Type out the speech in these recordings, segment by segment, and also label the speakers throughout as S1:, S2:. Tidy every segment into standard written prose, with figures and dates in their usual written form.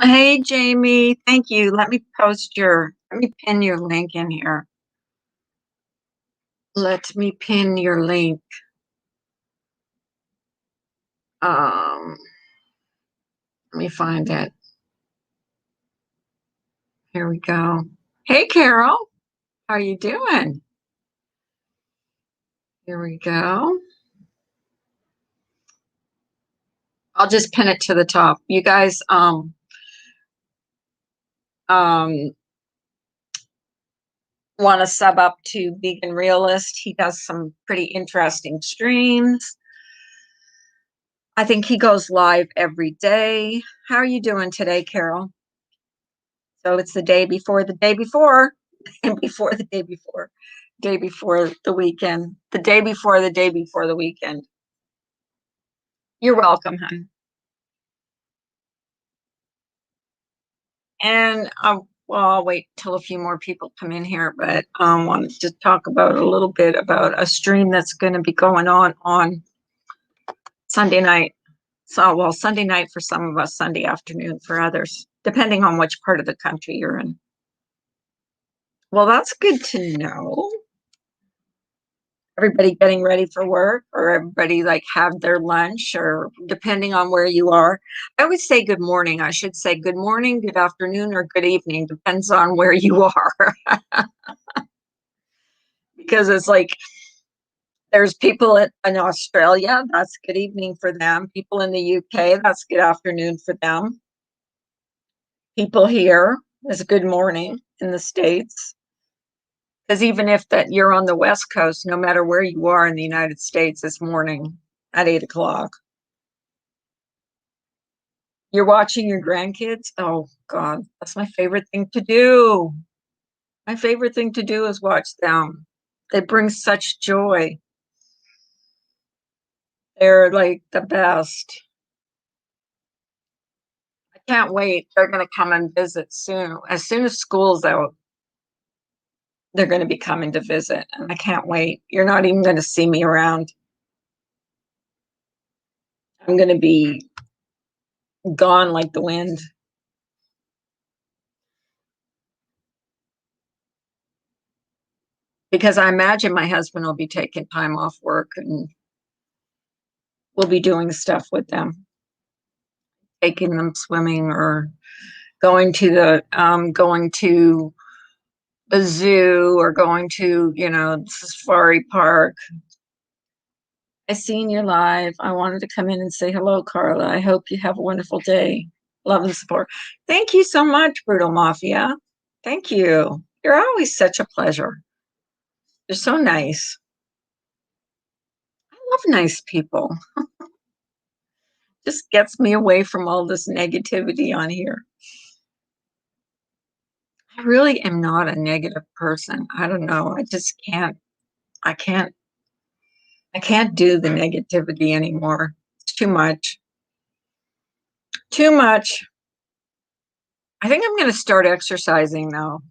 S1: Hey, Jamie. Thank you. Let me pin your link in here. Let me pin your link. Um, Let me find it. Here we go. Hey, Carol. How are you doing? Here we go. I'll just pin it to the top. You guys, um, want to sub up to Vegan Realist. He does some pretty interesting streams. I think he goes live every day. How are you doing today, Carol? So it's the day before, and before the day before the weekend, the day before the weekend. You're welcome, hon. And I'll wait till a few more people come in here, but wanted to talk about a little bit about a stream that's going to be going on Sunday night. So, well, Sunday night for some of us, Sunday afternoon for others, depending on which part of the country you're in. Well, that's good to know. Everybody getting ready for work, or everybody like have their lunch, or depending on where you are. I always say good morning. I should say good morning, good afternoon, or good evening, depends on where you are. Because it's like there's people in Australia, that's good evening for them. People in the UK, that's good afternoon for them. People here is good morning in the States. Because even if that you're on the West Coast, no matter where you are in the United States, it's morning at 8 o'clock. You're watching your grandkids? Oh God, that's my favorite thing to do. My favorite thing to do is watch them. They bring such joy. They're like the best. I can't wait. They're going to come and visit soon. As soon as school's out, they're going to be coming to visit. And I can't wait. You're not even going to see me around. I'm going to be gone like the wind. Because I imagine my husband will be taking time off work and we'll be doing stuff with them, taking them swimming or going to the zoo or going to, the safari park. I seen you live. I wanted to come in and say hello, Carla. I hope you have a wonderful day. Love and support. Thank you so much, Brutal Mafia. Thank you. You're always such a pleasure. You're so nice. I love nice people. Just gets me away from all this negativity on here. I really am not a negative person. I don't know. I just can't. I can't. I can't do the negativity anymore. It's too much. Too much. I think I'm going to start exercising now.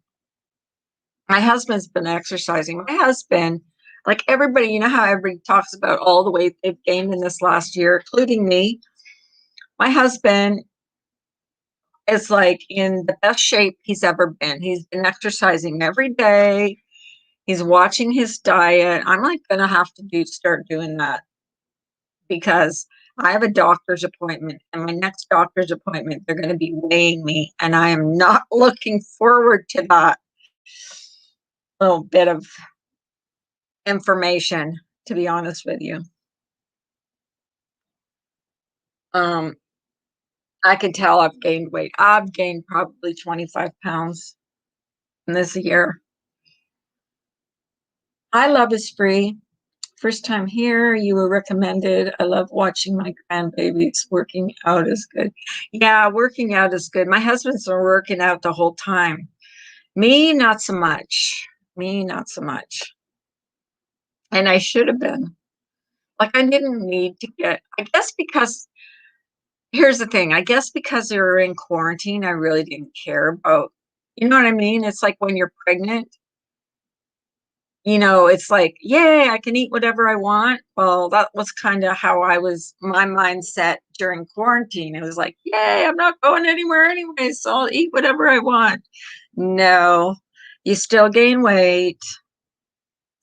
S1: My husband's been exercising. My husband, like everybody, you know how everybody talks about all the weight they've gained in this last year, including me. My husband is like in the best shape he's ever been. He's been exercising every day. He's watching his diet. I'm like gonna have to start doing that because I have a doctor's appointment, and my next doctor's appointment, they're going to be weighing me, and I am not looking forward to that little bit of information, to be honest with you. Um, I can tell I've gained weight. I've gained probably 25 pounds in this year. Hi, Love is Free. First time here, you were recommended. I love watching my grandbabies. Working out is good. Yeah, working out is good. My husband's been working out the whole time. Me, not so much. Me, not so much. And I should have been. Like, I didn't need to I guess because, here's the thing, I guess because they were in quarantine, I really didn't care about, you know what I mean? It's like when you're pregnant, it's like, yay, I can eat whatever I want. Well, that was kind of how my mindset during quarantine. It was like, yay, I'm not going anywhere anyway, so I'll eat whatever I want. No, you still gain weight.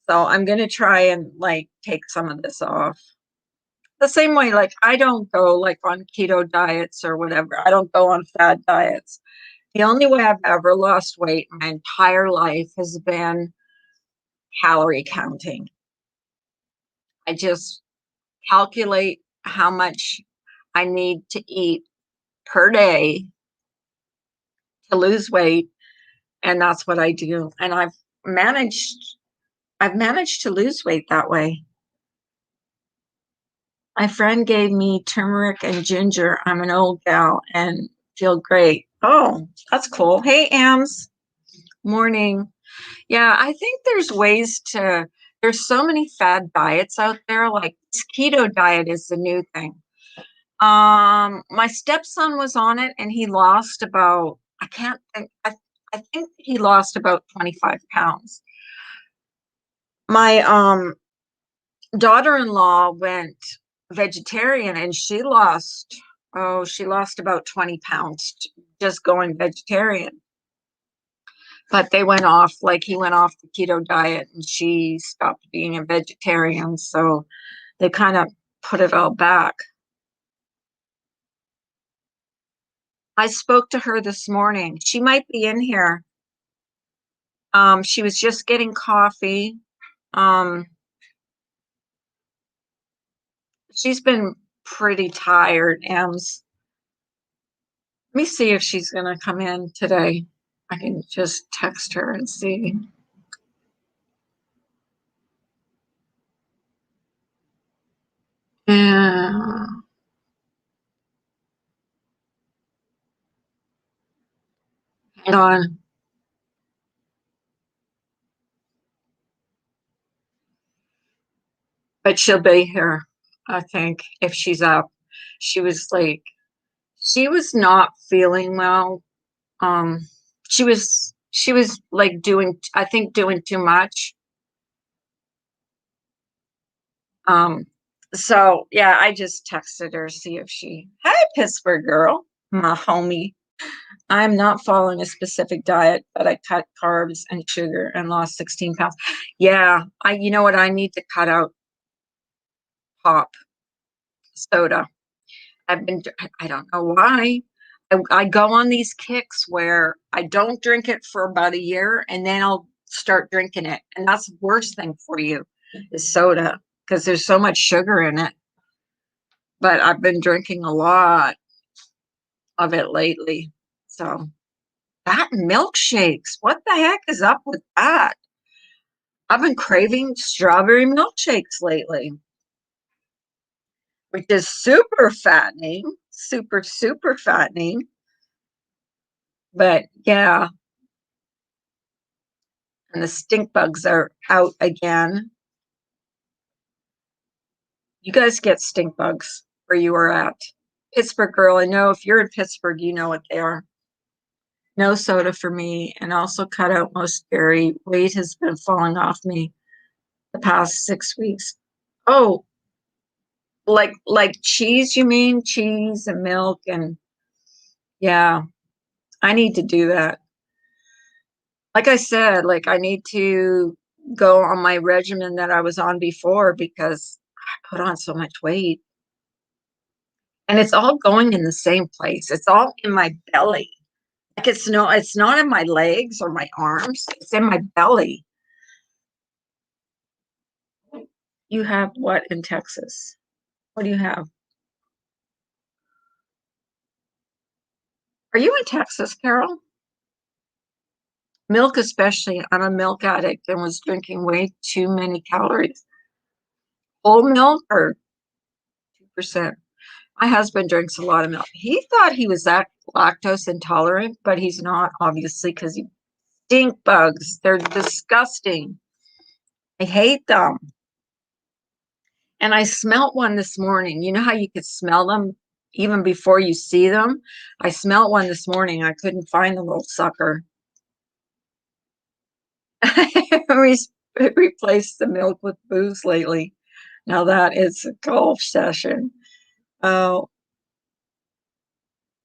S1: So I'm going to try and like take some of this off. The same way, like I don't go like on keto diets or whatever. I don't go on fad diets. The only way I've ever lost weight my entire life has been calorie counting. I just calculate how much I need to eat per day to lose weight, and that's what I do. And I've managed to lose weight that way. My friend gave me turmeric and ginger. I'm an old gal and feel great. Oh, that's cool. Hey, Ams. Morning. Yeah, I think there's so many fad diets out there. Like this keto diet is the new thing. My stepson was on it and he lost about, I can't think, I think he lost about 25 pounds. My daughter-in-law went vegetarian and she lost about 20 pounds just going vegetarian. But he went off the keto diet and she stopped being a vegetarian. So they kind of put it all back. I spoke to her this morning. She might be in here. She was just getting coffee. Um, she's been pretty tired. And let me see if she's going to come in today. I can just text her and see. Yeah. Hang on. But she'll be here, I think, if she's up. She was like, she was not feeling well. Um, she was like I think doing too much. Um, so yeah, I just texted her, see if hi, Pittsburgh girl, my homie. I'm not following a specific diet, but I cut carbs and sugar and lost 16 pounds. Yeah, you know what? I need to cut out pop soda. I don't know why. I go on these kicks where I don't drink it for about a year and then I'll start drinking it. And that's the worst thing for you is soda because there's so much sugar in it. But I've been drinking a lot of it lately. So that milkshakes, what the heck is up with that? I've been craving strawberry milkshakes lately, which is super fattening, super, super fattening. But yeah, and the stink bugs are out again. You guys get stink bugs where you are at. Pittsburgh girl, I know if you're in Pittsburgh, you know what they are. No soda for me, and also cut out most dairy. Weight has been falling off me the past 6 weeks. Oh, like cheese, you mean? Cheese and milk and yeah, I need to do that. Like I said, like I need to go on my regimen that I was on before because I put on so much weight. And it's all going in the same place. It's all in my belly. Like it's not in my legs or my arms. It's in my belly. You have what in Texas? What do you have? Are you in Texas, Carol? Milk, especially. I'm a milk addict and was drinking way too many calories. Whole milk or 2%. My husband drinks a lot of milk. He thought he was that lactose intolerant, but he's not, obviously, because he stink bugs. They're disgusting. I hate them. And I smelt one this morning. You know how you could smell them even before you see them? I smelt one this morning. I couldn't find the little sucker. replaced the milk with booze lately. Now that is a golf session. Oh,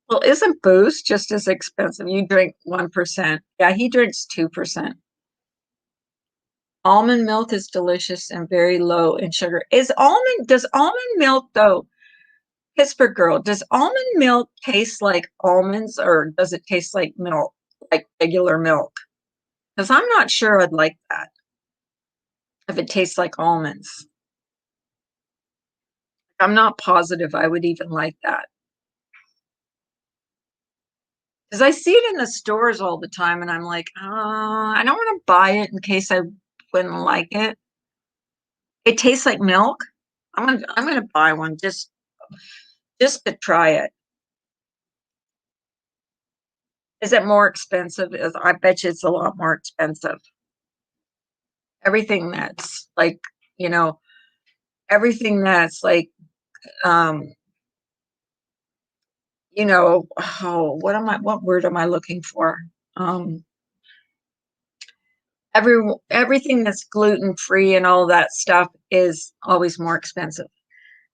S1: well, isn't booze just as expensive? You drink 1%. Yeah, he drinks 2%. Almond milk is delicious and very low in sugar. Does almond milk though, Pittsburgh girl, does almond milk taste like almonds or does it taste like milk, like regular milk? Because I'm not sure I'd like that if it tastes like almonds. I'm not positive I would even like that. Because I see it in the stores all the time and I'm like, I don't want to buy it in case I wouldn't like it. It tastes like milk. I'm gonna buy one just to try it. Is it more expensive? I bet you it's a lot more expensive. Everything that's like, you know, everything that's like, um, what word am I looking for? Um, everything that's gluten free and all that stuff is always more expensive.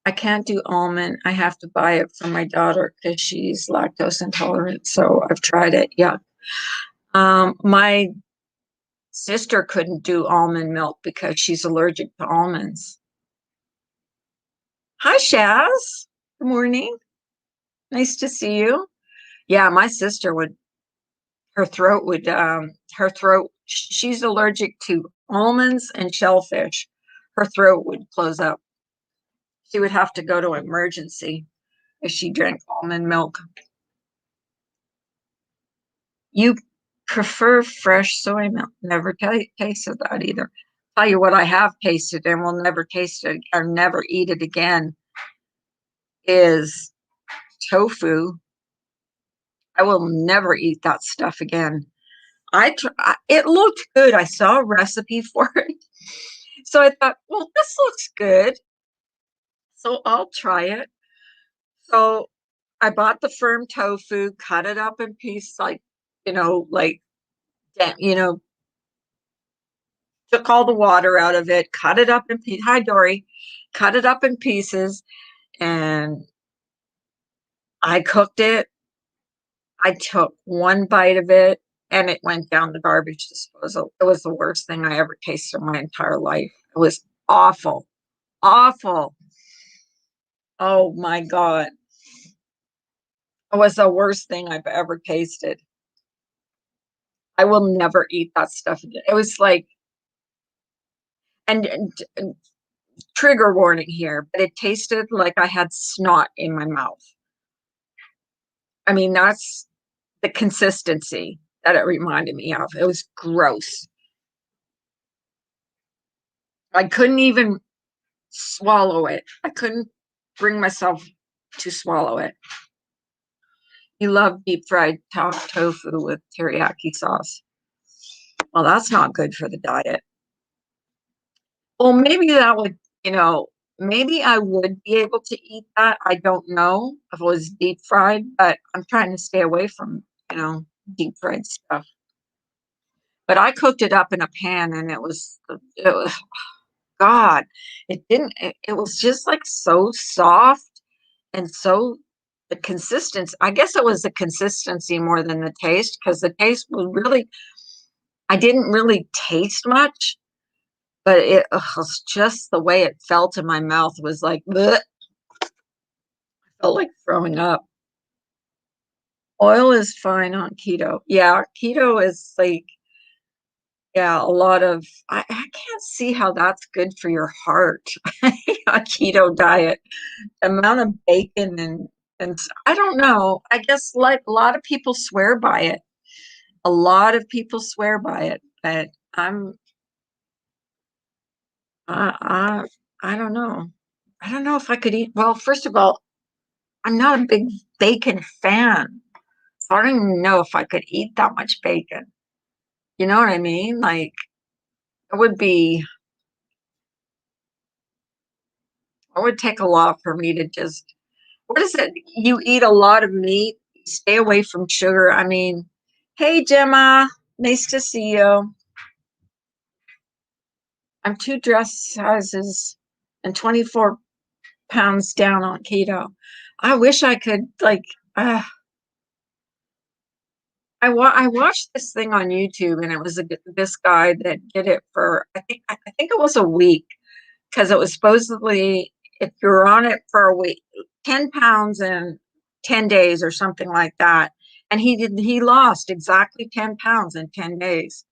S1: I can't do almond. I have to buy it for my daughter because she's lactose intolerant. So I've tried it. Yeah. My sister couldn't do almond milk because she's allergic to almonds. Hi, Shaz. Good morning. Nice to see you. Yeah, my sister would, her throat, she's allergic to almonds and shellfish. Her throat would close up. She would have to go to emergency if she drank almond milk. You prefer fresh soy milk. Never tasted that either. Tell you what I have tasted and will never taste it or never eat it again is tofu. I will never eat that stuff again. It looked good. I saw a recipe for it. So I thought, well, this looks good. So I'll try it. So I bought the firm tofu, cut it up in pieces, like, like, you know, took all the water out of it, cut it up in pieces. Hi, Dory. Cut it up in pieces and I cooked it. I took one bite of it and it went down the garbage disposal. It was the worst thing I ever tasted in my entire life. It was awful, awful. Oh my God. It was the worst thing I've ever tasted. I will never eat that stuff again. It was like, and trigger warning here, but it tasted like I had snot in my mouth. I mean, that's the consistency that it reminded me of. It was gross. I couldn't even swallow it. I couldn't bring myself to swallow it. You love deep fried tofu with teriyaki sauce. Well, that's not good for the diet. Well, maybe that would, maybe I would be able to eat that. I don't know if it was deep fried, but I'm trying to stay away from, deep fried stuff. But I cooked it up in a pan and it was God, it was just like so soft and so the consistency, I guess it was the consistency more than the taste because the taste was really, I didn't really taste much, but it was just the way it felt in my mouth was like, bleh. I felt like throwing up. Oil is fine on keto. Yeah, keto is like, yeah, a lot of, I can't see how that's good for your heart. A keto diet, amount of bacon and I don't know. I guess like a lot of people swear by it. A lot of people swear by it, but I I don't know. I don't know if I could eat. Well, first of all, I'm not a big bacon fan, so I don't even know if I could eat that much bacon. You know what I mean? Like it would be. It would take a lot for me to just. What is it? You eat a lot of meat. Stay away from sugar. I mean, hey Gemma, nice to see you. I'm 2 dress sizes and 24 pounds down on keto. I wish I could uh, I watched this thing on YouTube, and it was this guy that did it for I think it was a week, because it was supposedly if you're on it for a week, 10 pounds in 10 days or something like that. And he lost exactly 10 pounds in 10 days.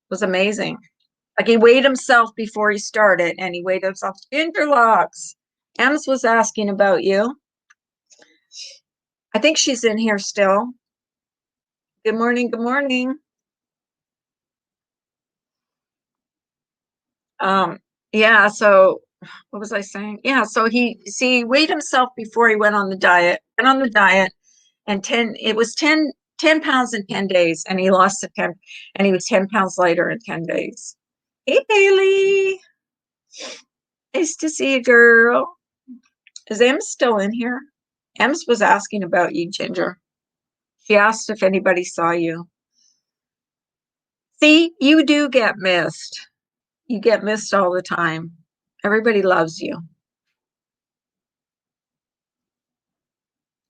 S1: It was amazing. Like he weighed himself before he started, and he weighed himself. Ginger Locks. Ems was asking about you. I think she's in here still. Good morning. Good morning. Um, yeah, so what was I saying? Yeah, so he weighed himself before he went on the diet, and it was 10 pounds in 10 days, and he lost the 10, and he was 10 pounds lighter in 10 days. Hey, Bailey. Nice to see you, girl. Is Em still in here? Ems was asking about you, Ginger. She asked if anybody saw you. See, you do get missed. You get missed all the time. Everybody loves you.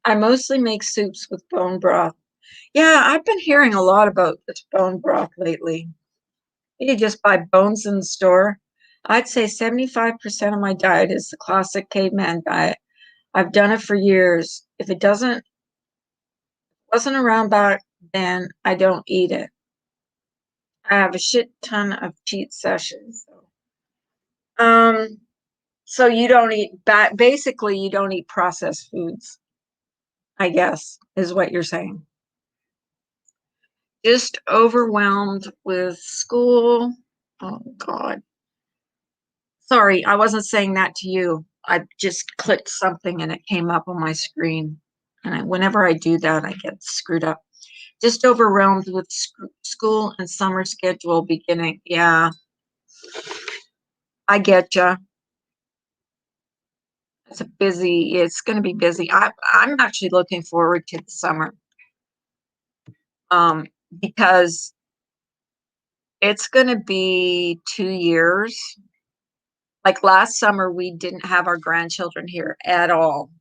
S1: I mostly make soups with bone broth. Yeah, I've been hearing a lot about this bone broth lately. You just buy bones in the store. I'd say 75% of my diet is the classic caveman diet. I've done it for years. If it doesn't wasn't around back then, I don't eat it. I have a shit ton of cheat sessions. Um, so you don't eat basically you don't eat processed foods, I guess, is what you're saying. Just overwhelmed with school. Oh God. Sorry, I wasn't saying that to you. I just clicked something and it came up on my screen. And whenever I do that, I get screwed up. Just overwhelmed with school and summer schedule beginning. Yeah, I get you. It's going to be busy. I'm actually looking forward to the summer, um, because it's going to be 2 years. Like last summer, we didn't have our grandchildren here at all.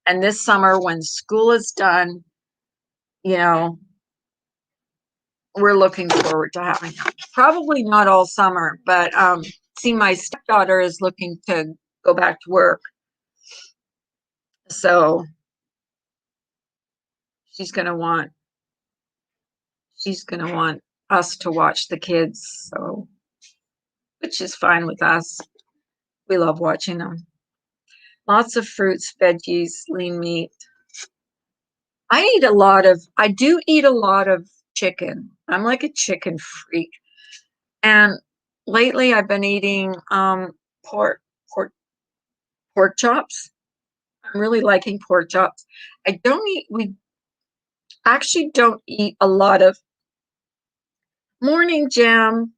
S1: And this summer, when school is done, you know, we're looking forward to having them. Probably not all summer, but see, my stepdaughter is looking to go back to work. So she's gonna want she's gonna want us to watch the kids, so which is fine with us. We love watching them. Lots of fruits, veggies, lean meat. I do eat a lot of chicken. I'm like a chicken freak. And lately I've been eating pork pork pork chops. I'm really liking pork chops. We actually don't eat a lot of morning jam,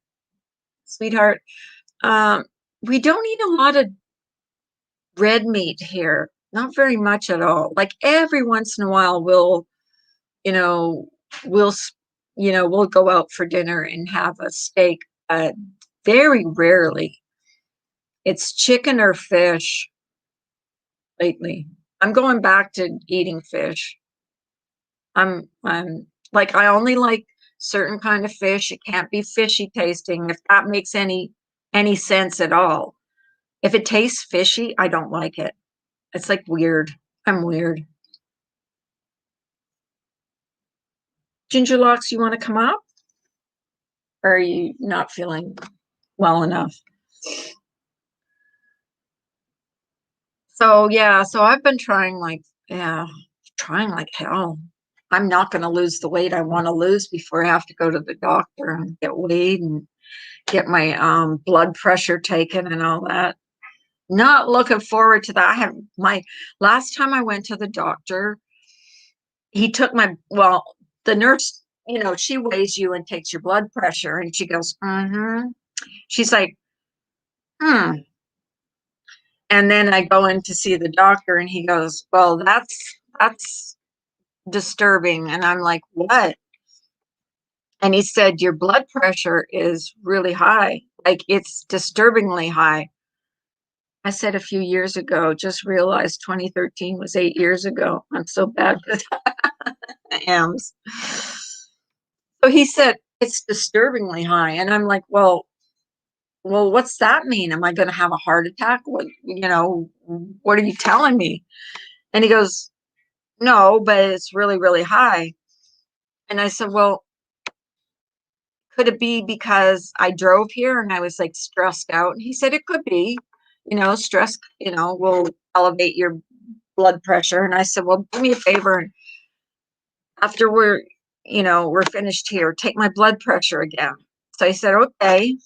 S1: sweetheart. Um, we don't eat a lot of red meat here, not very much at all. Like every once in a while, you know, we'll, we'll go out for dinner and have a steak. Very rarely. It's chicken or fish lately. I'm going back to eating fish. I'm like I only like certain kind of fish. It can't be fishy tasting if that makes any sense at all. If it tastes fishy, I don't like it. It's like weird. I'm weird. Ginger Locks, you want to come up? Or are you not feeling well enough? So yeah, so I've been trying like hell. I'm not going to lose the weight I want to lose before I have to go to the doctor and get weighed and get my blood pressure taken and all that. Not looking forward to that. I have my last time I went to the doctor, he took the nurse, she weighs you and takes your blood pressure and she goes, mm-hmm. She's like, hmm. And then I go in to see the doctor and he goes, well, that's disturbing. And I'm like, what? And he said, your blood pressure is really high. Like it's disturbingly high. I said a few years ago, just realized 2013 was 8 years ago. I'm so bad with AMs. So he said it's disturbingly high. And I'm like, well, what's that mean? Am I going to have a heart attack? What are you telling me? And he goes, no, but it's really, really high. And I said, well, could it be because I drove here and I was like stressed out? And he said, it could be, stress, will elevate your blood pressure. And I said, well, do me a favor. And after we're finished here, take my blood pressure again. So I said, okay.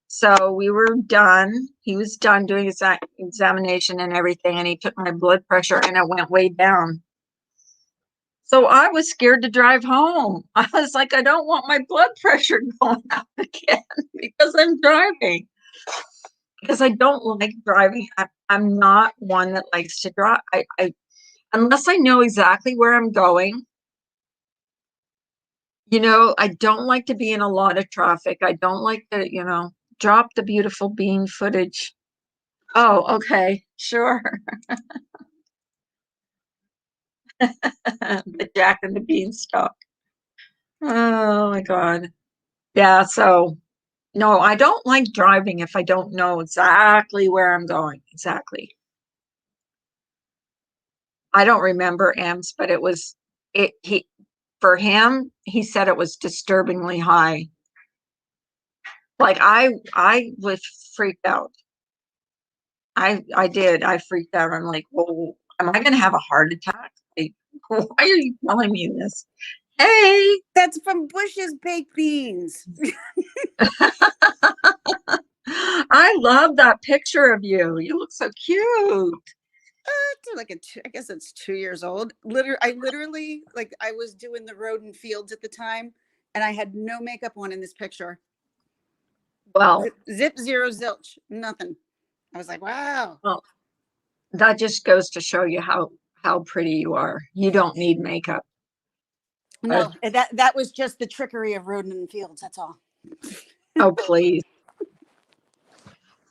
S1: So we were done. He was done doing his examination and everything. And he took my blood pressure and it went way down. So I was scared to drive home. I was like, I don't want my blood pressure going up again because I'm driving. Because I don't like driving. I'm not one that likes to drive. Unless I know exactly where I'm going. I don't like to be in a lot of traffic. I don't like to, drop the beautiful bean footage. Oh, okay, sure. The Jack and the Beanstalk. Oh my God. Yeah, so no, I don't like driving if I don't know exactly where I'm going. Exactly. I don't remember M's, but for him, he said it was disturbingly high. Like I was freaked out. I did. I freaked out. I'm like, well, am I gonna have a heart attack? Like, why are you telling me this? Hey,
S2: That's from Bush's baked beans.
S1: I love that picture of you. You look so cute.
S2: Like I guess it's 2 years old. I literally, like, I was doing the road and fields at the time, and I had no makeup on in this picture.
S1: Well,
S2: Zip, zero, zilch, nothing. I was like, wow.
S1: well, that just goes to show you how pretty you are. You don't need makeup. But
S2: No, that was just the trickery of road and fields. That's all.
S1: oh, please.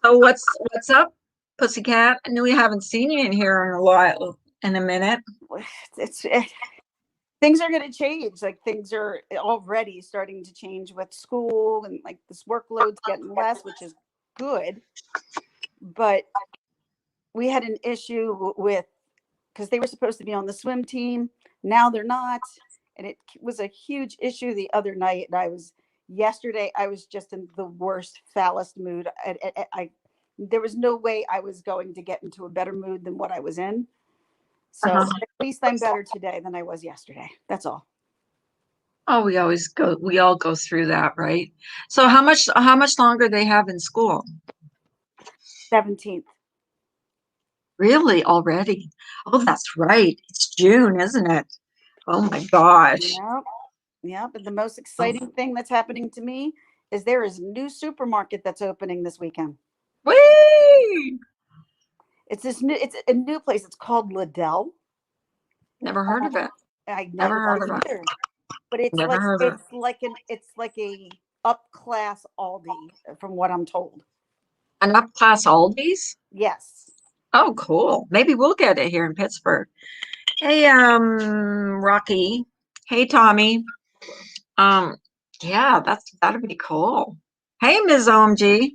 S1: So what's up, pussycat? I know we haven't seen you in here in a minute.
S2: It's things are going to change. Like, things are already starting to change with school, and like this workload's getting less, which is good. But we had an issue with, because they were supposed to be on the swim team. Now they're not. And it was a huge issue the other night. And yesterday, I was just in the worst, foulest mood. There was no way I was going to get into a better mood than what I was in. So
S1: Uh-huh.
S2: at least I'm better today than I was yesterday. That's all.
S1: Oh, we all go through that, right? So how much longer they have in school?
S2: 17th.
S1: Really already? Oh, that's right. It's June, isn't it? Oh my gosh.
S2: Yep. Yep. But the most
S1: Oh,
S2: exciting thing that's happening to me is there is a new supermarket that's opening this weekend.
S1: whee!
S2: It's a new place. It's called Liddell.
S1: Never heard of it.
S2: I
S1: Never
S2: never
S1: heard
S2: was
S1: of it.
S2: either. But it's
S1: Never
S2: like
S1: heard of it.
S2: it's like a up class Aldi, from what I'm told.
S1: An upclass Aldi's?
S2: Yes.
S1: Oh, cool. Maybe we'll get it here in Pittsburgh. Hey, Rocky. Hey, Tommy. Um, yeah, that'd be cool. Hey, Ms. OMG.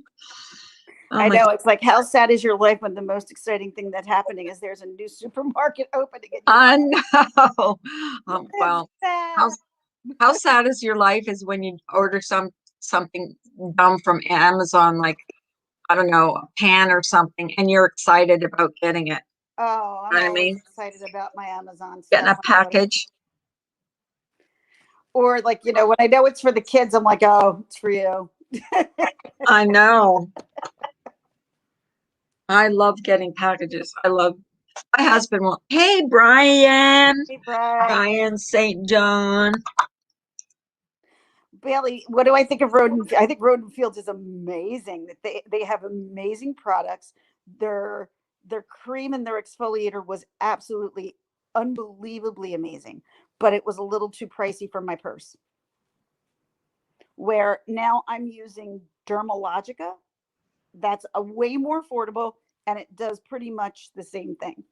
S1: Oh
S2: I
S1: my,
S2: know. It's like, how sad is your life when the most exciting thing that's happening is there's a new supermarket opening and you're
S1: I know.
S2: that's
S1: Well, how
S2: sad.
S1: how sad is your life is when you order something dumb from Amazon, like I don't know, a pan or something, and you're excited about getting it.
S2: Oh, I'm
S1: You know what I
S2: always
S1: mean?
S2: excited about my Amazon
S1: Getting
S2: stuff.
S1: a package.
S2: Or like, when I know it's for the kids, I'm like, oh, it's for you.
S1: I know. I love getting packages. I love my husband will, hey Brian,
S2: Hey, Brian.
S1: Brian St. John.
S2: Bailey, what do I think of Roden? I think Roden Fields is amazing. That they have amazing products. Their their cream and their exfoliator was absolutely unbelievably amazing, but it was a little too pricey for my purse. Where now I'm using Dermalogica. That's a way more affordable, and it does pretty much the same thing.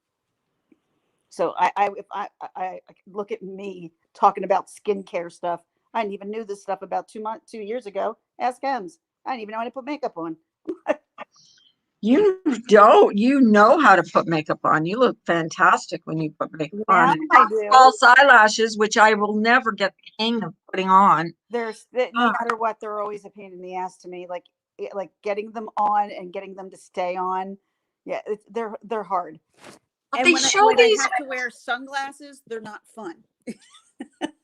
S2: So if I look at me talking about skincare stuff, I didn't even knew this stuff about 2 years ago. Ask Ems. I didn't even know how to put makeup on.
S1: You don't. You know how to put makeup on. You look fantastic when you put makeup on.
S2: Now
S1: And
S2: I
S1: not
S2: do.
S1: false eyelashes, which I will never get the hang of putting on.
S2: No matter what, they're always a pain in the ass to me. Like getting them on and getting them to stay on. Yeah, they're hard.
S1: But
S2: And
S1: they
S2: when
S1: show
S2: I
S1: these.
S2: have to wear sunglasses, they're not fun.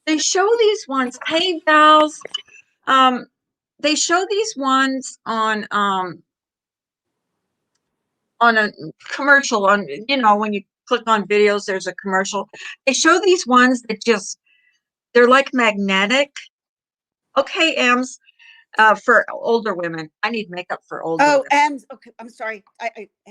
S1: They show these ones. Hey, Vals. Um, they show these ones on a commercial on, when you click on videos, there's a commercial. They show these ones that they're like magnetic. Okay, Ems, for older women. I need makeup for older
S2: Oh,
S1: women.
S2: Ems. Okay, I'm sorry.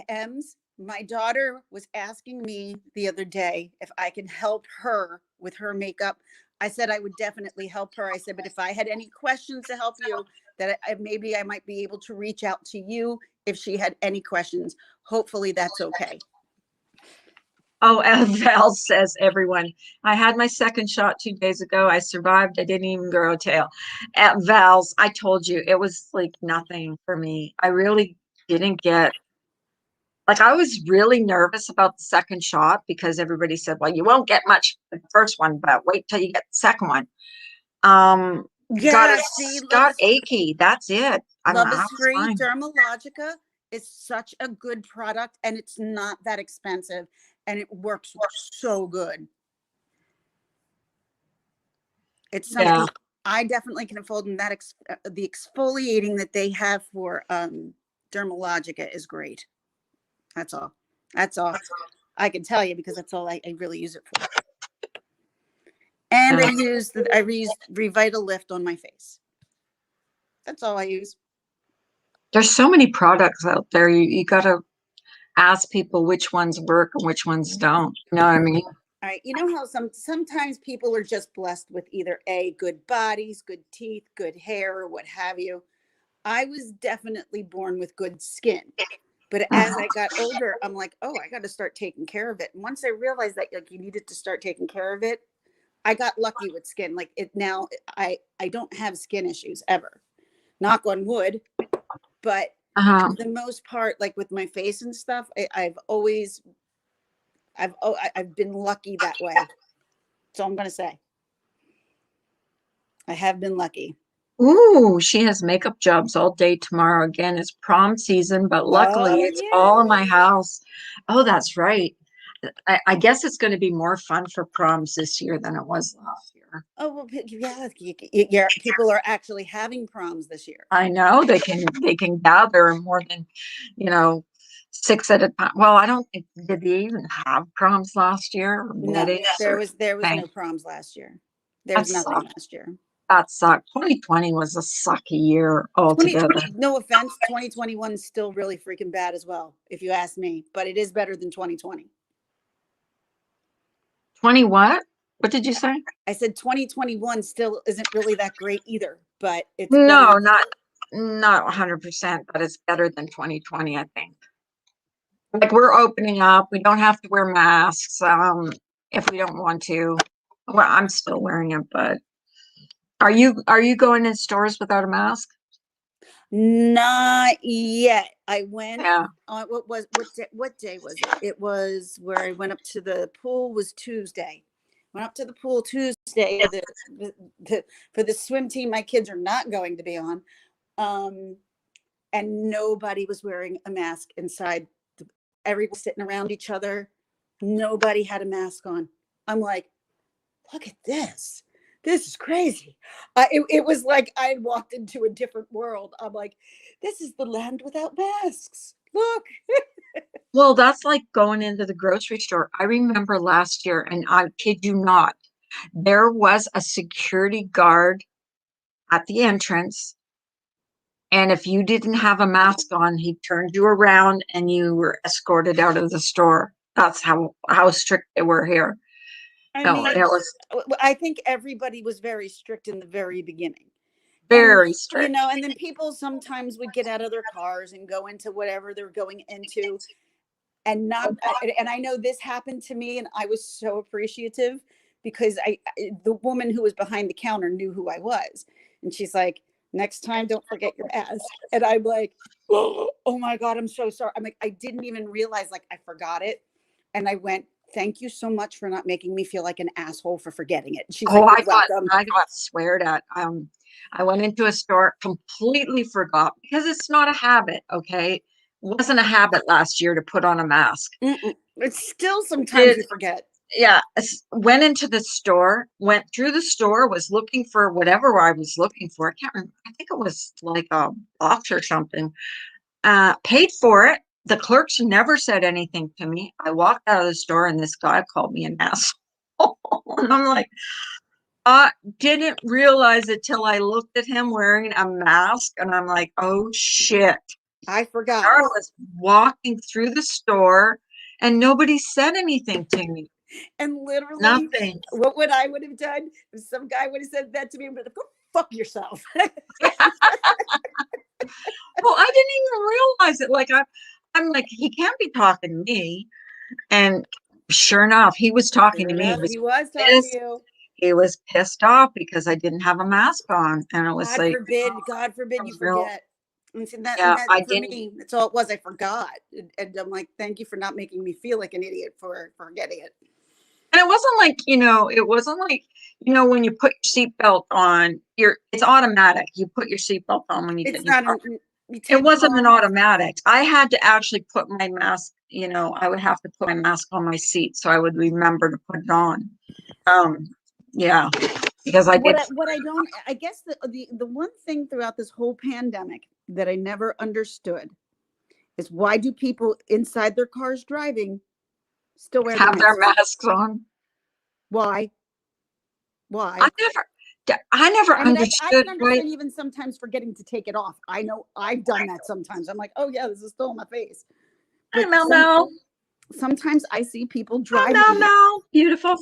S2: Ems, my daughter was asking me the other day if I can help her with her makeup. I said I would definitely help her. I said, but if I had any questions to help you, that maybe I might be able to reach out to you if she had any questions. Hopefully that's okay.
S1: Oh, Val says, everyone, I had my second shot 2 days ago. I survived. I didn't even grow a tail. At Val's, I told you it was like nothing for me. I really didn't get, like, I was really nervous about the second shot because everybody said, well, you won't get much for the first one, but wait till you get the second one.
S2: Yeah,
S1: Got achy. That's it. I
S2: Love is
S1: was
S2: Free
S1: fine.
S2: Dermalogica is such a good product, and it's not that expensive, and it works so good. It's something I definitely can afford, and that the exfoliating that they have for Dermalogica is great. That's all. That's all I can tell you, because that's all I really use it for. And I use Revitalift on my face. That's all I use.
S1: There's so many products out there. You got to ask people which ones work and which ones don't. You know what I mean?
S2: All right. You know how sometimes people are just blessed with either good bodies, good teeth, good hair, or what have you. I was definitely born with good skin. But as I got older, I'm like, oh, I got to start taking care of it. And once I realized that, like, you needed to start taking care of it, I got lucky with skin. Like, it now, I don't have skin issues ever. Knock on wood. But for the most part, like with my face and stuff, I've been lucky that way. So I'm going to say I have been lucky.
S1: Ooh, she has makeup jobs all day tomorrow. Again, it's prom season, but luckily it's all in my house. Oh, that's right. I guess it's going to be more fun for proms this year than it was last year.
S2: Oh, well, yeah, people are actually having proms this year.
S1: I know they can gather more than, 6 at a time. Well, I don't think, did they even have proms last year?
S2: No, there was no proms last year. There was nothing last year.
S1: That sucked. 2020 was a sucky year altogether.
S2: No offense, 2021 is still really freaking bad as well, if you ask me, but it is better than 2020.
S1: 20 what? What did you say?
S2: I said 2021 still isn't really that great either, but it's
S1: not 100%, but it's better than 2020, I think. Like, we're opening up. We don't have to wear masks if we don't want to. Well, I'm still wearing it, but are you going in stores without a mask?
S2: Not yet. I went on what day was it? It was where I went up to the pool was Tuesday. Went up to the pool Tuesday for the swim team my kids are not going to be on. And nobody was wearing a mask inside. Everyone sitting around each other. Nobody had a mask on. I'm like, look at this. This is crazy. It was like I had walked into a different world. I'm like, this is the land without masks. Look.
S1: Well, that's like going into the grocery store. I remember last year, and I kid you not, there was a security guard at the entrance. And if you didn't have a mask on, he turned you around and you were escorted out of the store. That's how strict they were here.
S2: I think everybody was very strict in the very beginning.
S1: very
S2: you
S1: strict.
S2: know, and then people sometimes would get out of their cars and go into whatever they're going into and not, and I know this happened to me and I was so appreciative because the woman who was behind the counter knew who I was. And she's like, next time, don't forget your mask. And I'm like, oh my God, I'm so sorry. I'm like, I didn't even realize like I forgot it. And I went, thank you so much for not making me feel like an asshole for forgetting it. And she's
S1: Oh,
S2: like, you're welcome.
S1: I got sweared at. I went into a store, completely forgot because it's not a habit. Okay. It wasn't a habit last year to put on a mask.
S2: Mm-mm. It's still sometimes
S1: Did
S2: you forget.
S1: Yeah, went into the store, went through the store, was looking for whatever I was looking for. I can't remember. I think it was like a box or something. Paid for it. The clerks never said anything to me. I walked out of the store and this guy called me an asshole. And I'm like, I didn't realize it till I looked at him wearing a mask and I'm like, oh shit.
S2: I forgot.
S1: I was walking through the store and nobody said anything to me.
S2: And literally,
S1: Nothing.
S2: what would I would have done if some guy would have said that to me? I'm like, go fuck yourself.
S1: Well, I didn't even realize it. Like I'm like, he can't be talking to me. And sure enough, he was talking to
S2: Sure
S1: me.
S2: enough, he was talking to you.
S1: He was pissed off because I didn't have a mask on. And it was
S2: God
S1: like,
S2: forbid,
S1: oh,
S2: God forbid you
S1: real.
S2: forget. And so that,
S1: Yeah, I
S2: for
S1: didn't.
S2: me, that's all it was. I forgot. And I'm like, thank you for not making me feel like an idiot for forgetting it.
S1: And it wasn't like, it wasn't like, when you put your seatbelt on, it's automatic. You put your seatbelt on when you get
S2: It's
S1: in your
S2: not
S1: car.
S2: you
S1: It
S2: take
S1: wasn't an
S2: off.
S1: automatic. I had to actually put my mask, I would have to put my mask on my seat so I would remember to put it on. Yeah, because I did.
S2: What I don't, I guess the one thing throughout this whole pandemic that I never understood is why do people inside their cars driving still wear their
S1: Have their
S2: masks?
S1: masks on.
S2: Why? Why?
S1: I never
S2: I mean, I
S1: understood,
S2: can
S1: right?
S2: understand even sometimes forgetting to take it off. I know I've done that sometimes. I'm like, oh yeah, this is still on my face.
S1: Hi,
S2: But
S1: Mel Mel.
S2: sometimes I see people
S1: Hi,
S2: driving.
S1: Mel Mel. Beautiful.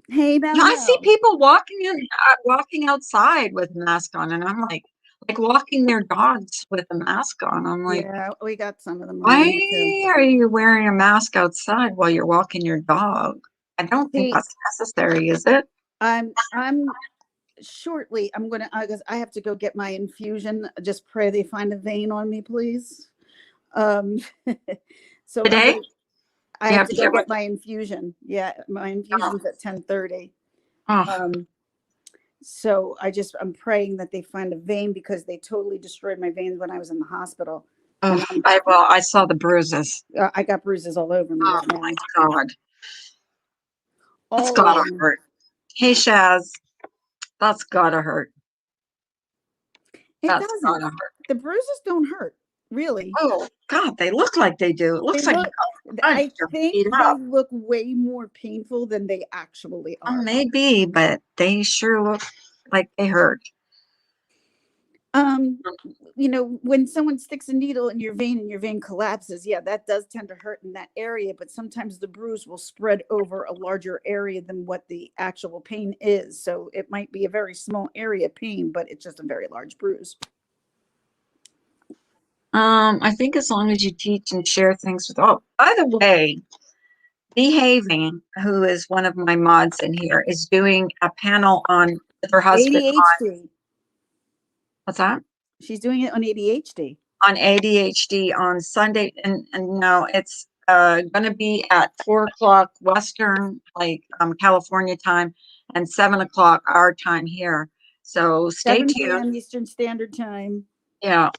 S2: Hey, Mel
S1: I see
S2: Mel.
S1: people walking outside with a mask on, and I'm like walking their dogs with a mask on. I'm like,
S2: Yeah, we got some of them
S1: why
S2: around here too.
S1: are you wearing a mask outside while you're walking your dog? I don't think
S2: See,
S1: that's necessary, is it?
S2: I'm shortly. I'm gonna. Because I have to go get my infusion. Just pray they find a vein on me, please. Um, so
S1: Today?
S2: I
S1: You
S2: have
S1: have
S2: to
S1: to
S2: go
S1: get what?
S2: get my infusion. Yeah, my
S1: Oh,
S2: infusion's at 10:30.
S1: oh,
S2: Um, so I'm praying that they find a vein because they totally destroyed my veins when I was in the hospital.
S1: oh.
S2: And
S1: I saw the bruises.
S2: I got bruises all over me
S1: Oh
S2: right now.
S1: my God. That's
S2: All
S1: gotta
S2: over me.
S1: hurt. Hey, Shaz, that's gotta hurt.
S2: It
S1: That's
S2: doesn't.
S1: gotta hurt.
S2: The bruises don't hurt, really.
S1: Oh God, they look like they do. It
S2: They
S1: looks like
S2: look,
S1: you're
S2: I
S1: beat
S2: think they
S1: up.
S2: look way more painful than they actually
S1: Oh,
S2: are.
S1: maybe, but they sure look like they hurt.
S2: Um, when someone sticks a needle in your vein and your vein collapses, yeah, that does tend to hurt in that area, but sometimes the bruise will spread over a larger area than what the actual pain is. So it might be a very small area pain, but it's just a very large bruise.
S1: I think as long as you teach and share things with, oh, by the way, Behaving, who is one of my mods in here, is doing a panel on with her husband on
S2: ADHD.
S1: what's that?
S2: She's doing it on ADHD.
S1: On ADHD on Sunday, and no, it's going to be at 4 o'clock Western, like California time, and 7 o'clock our time here. So stay
S2: 7
S1: tuned.
S2: p.m. Eastern Standard Time,
S1: Yeah,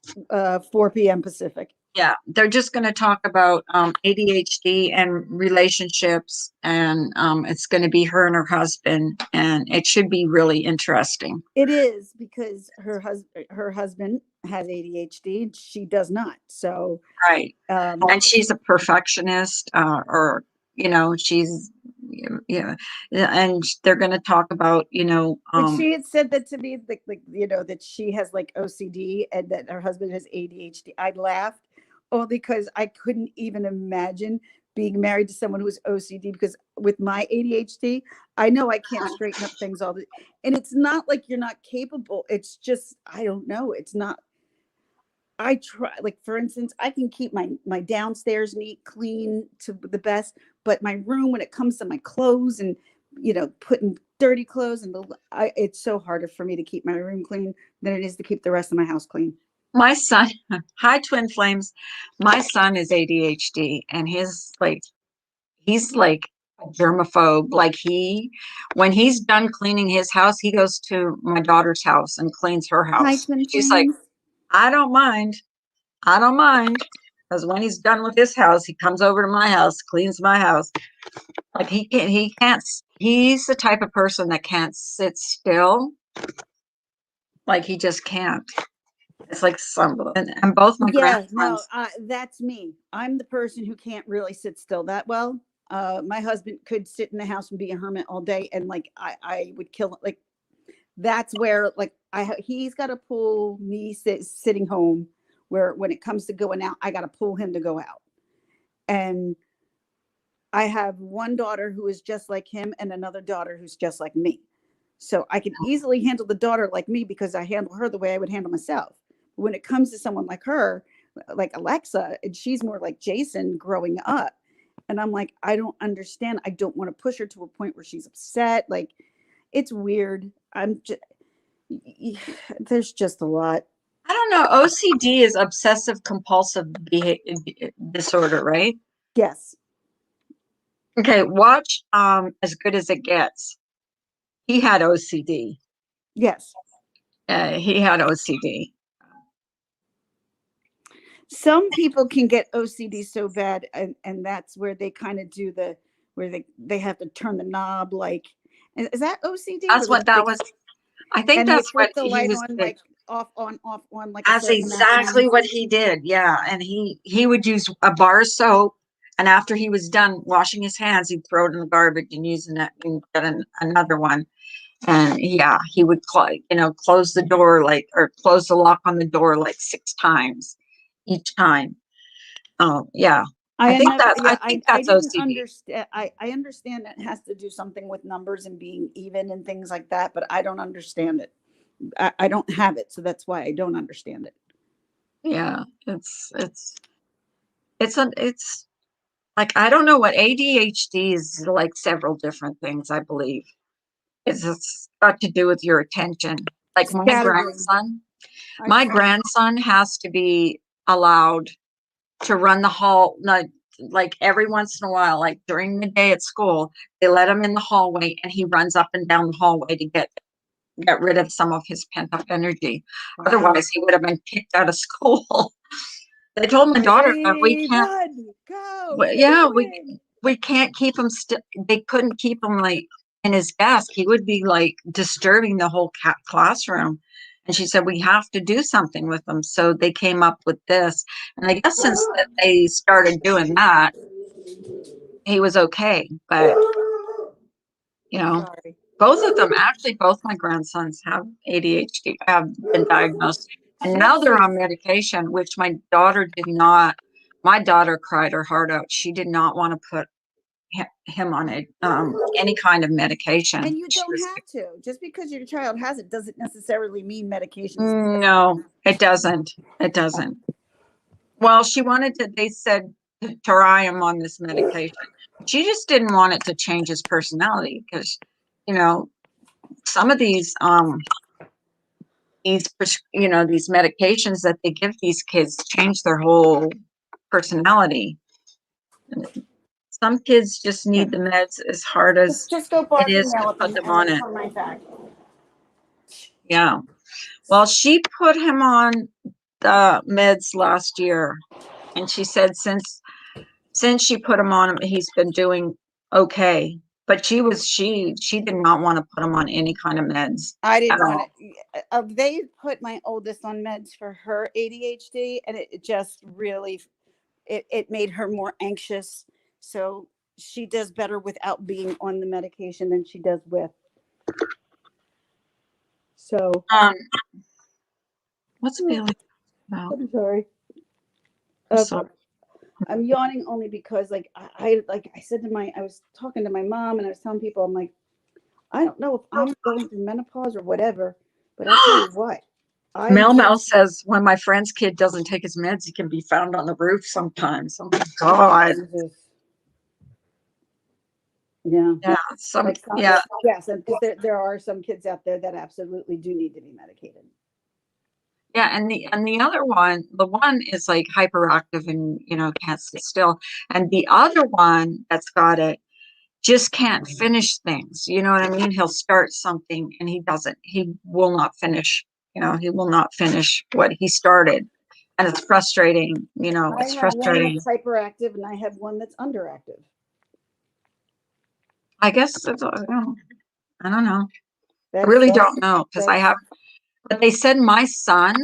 S2: 4 p.m. Pacific.
S1: yeah, they're just going to talk about ADHD and relationships, and it's going to be her and her husband, and it should be really interesting.
S2: It is because her husband has ADHD and she does not. So,
S1: Right. And she's a perfectionist, or she's yeah, and they're going to talk about
S2: but she had said that to me, like that she has like OCD and that her husband has ADHD. I laughed only because I couldn't even imagine being married to someone who's OCD, because with my ADHD, I know I can't straighten up things and it's not like you're not capable. It's just, I don't know. It's not, I try, like, for instance, I can keep my downstairs neat, clean to the best, but my room, when it comes to my clothes and, putting dirty clothes it's so harder for me to keep my room clean than it is to keep the rest of my house clean.
S1: My son, hi twin flames. My son is ADHD and he's like a germaphobe. Like when he's done cleaning his house, he goes to my daughter's house and cleans her
S2: Hi,
S1: house.
S2: twin
S1: She's like,
S2: flames.
S1: I don't mind. I don't mind. Because when he's done with his house, he comes over to my house, cleans my house. Like he's the type of person that can't sit still. Like he just can't. It's like and both my
S2: Yeah, no,
S1: grandsons.
S2: that's me. I'm the person who can't really sit still that well. My husband could sit in the house and be a hermit all day, and like I would kill it. Like that's where like he's got to pull me sitting home. Where when it comes to going out, I got to pull him to go out. And I have one daughter who is just like him, and another daughter who's just like me. So I can easily handle the daughter like me because I handle her the way I would handle myself. When it comes to someone like her, like Alexa, and she's more like Jason growing up. And I'm like, I don't understand. I don't want to push her to a point where she's upset. Like, it's weird. I'm just, there's just a lot.
S1: I don't know. OCD is obsessive compulsive disorder, right?
S2: Yes.
S1: Okay, watch As Good as It Gets. He had OCD.
S2: Yes.
S1: He had OCD.
S2: Some people can get OCD so bad, and that's where they kind of do where they have to turn the knob, like, is that OCD?
S1: That's what that was. I think
S2: And they
S1: that's what
S2: flip the
S1: he
S2: light
S1: was.
S2: on, like off on, like a
S1: That's
S2: certain amount of
S1: exactly
S2: times.
S1: what he did. Yeah, and he would use a bar of soap, and after he was done washing his hands, he'd throw it in the garbage and using it and get another one. And yeah, he would close the door or close the lock on the door like 6 times each time. Oh yeah, I think
S2: I
S1: that's
S2: didn't
S1: OCD.
S2: understand. I understand that has to do something with numbers and being even and things like that, but I don't understand it. I don't have it, so that's why I don't understand it.
S1: Yeah, it's like I don't know what ADHD is, like several different things, I believe. It's got to do with your attention. Like
S2: Scatterbrain.
S1: my grandson has to be allowed to run the hall, like every once in a while, like during the day at school, they let him in the hallway and he runs up and down the hallway to get rid of some of his pent up energy.
S2: Wow.
S1: Otherwise, he would have been kicked out of school. They told my daughter that we can't.
S2: Run, go,
S1: Yeah,
S2: win.
S1: we can't keep him still. They couldn't keep him like in his desk. He would be like disturbing the whole classroom. And she said we have to do something with him. So they came up with this. And I guess since they started doing that, he was okay. But
S2: Sorry.
S1: both of them, actually, both my grandsons have ADHD, have been diagnosed. And now they're on medication, which my daughter did not. My daughter cried her heart out. She did not want to put him on any kind of medication.
S2: And you don't have to. Just because your child has it doesn't necessarily mean medication is bad.
S1: No, it doesn't. It doesn't. Well, she wanted to, they said to try him on this medication. She just didn't want it to change his personality because, some of these these medications that they give these kids change their whole personality. Some kids just need the meds as hard as
S2: Just go
S1: it
S2: bark and
S1: is to
S2: yell at
S1: put
S2: them
S1: them
S2: and
S1: on
S2: then
S1: it.
S2: come right back.
S1: Yeah. Well, she put him on the meds last year, and she said since she put him on him, he's been doing okay. But she did not want to put him on any kind of meds
S2: I didn't
S1: at
S2: want
S1: all.
S2: it. They put my oldest on meds for her ADHD, and it just really it made her more anxious. So she does better without being on the medication than she does with. So
S1: What's Bailey about?
S2: I'm sorry.
S1: I'm sorry.
S2: I'm yawning only because like I said to I was talking to my mom and I was telling people, I'm like, I don't know if I'm going through menopause or whatever, but I'll tell you what, I'm
S1: Mel Mel
S2: just
S1: says when my friend's kid doesn't take his meds, he can be found on the roof sometimes. Oh my God.
S2: Jesus. Yeah.
S1: Yeah. Some,
S2: Like some,
S1: yeah.
S2: yes, because there are some kids out there that absolutely do need to be medicated.
S1: Yeah. And the other one, the one is like hyperactive and, can't sit still. And the other one that's got it just can't finish things. You know what I mean? He'll start something and he will not finish, he will not finish what he started. And it's frustrating,
S2: I
S1: it's
S2: have one
S1: frustrating.
S2: that's hyperactive and I have one that's underactive.
S1: I guess that's, I don't know. I
S2: That's
S1: really don't know because
S2: that's
S1: but they said my son,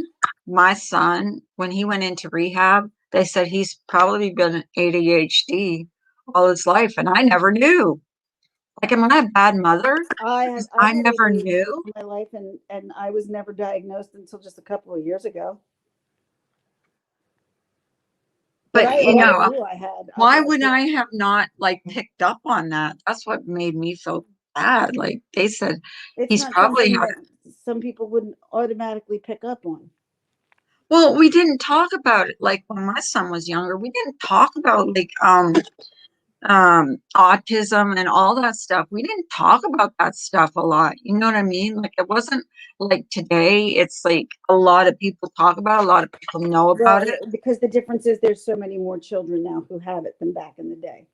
S1: when he went into rehab, they said he's probably been ADHD all his life. And I never knew. Like, am I a bad mother? Because
S2: I've
S1: I
S2: had
S1: never
S2: ADHD
S1: knew.
S2: in my life and I was never diagnosed until just a couple of years ago. But
S1: But,
S2: I always knew I had.
S1: why would I have not like picked up on that? That's what made me feel bad. Like they said,
S2: It's
S1: he's
S2: not
S1: probably
S2: something
S1: had.
S2: that some people wouldn't automatically pick up on.
S1: Well, we didn't talk about it like when my son was younger. We didn't talk about like autism and all that stuff. We didn't talk about that stuff a lot. You know what I mean? Like it wasn't like today. It's like a lot of people talk about it, a lot of people know about it.
S2: Because the difference is there's so many more children now who have it than back in the day.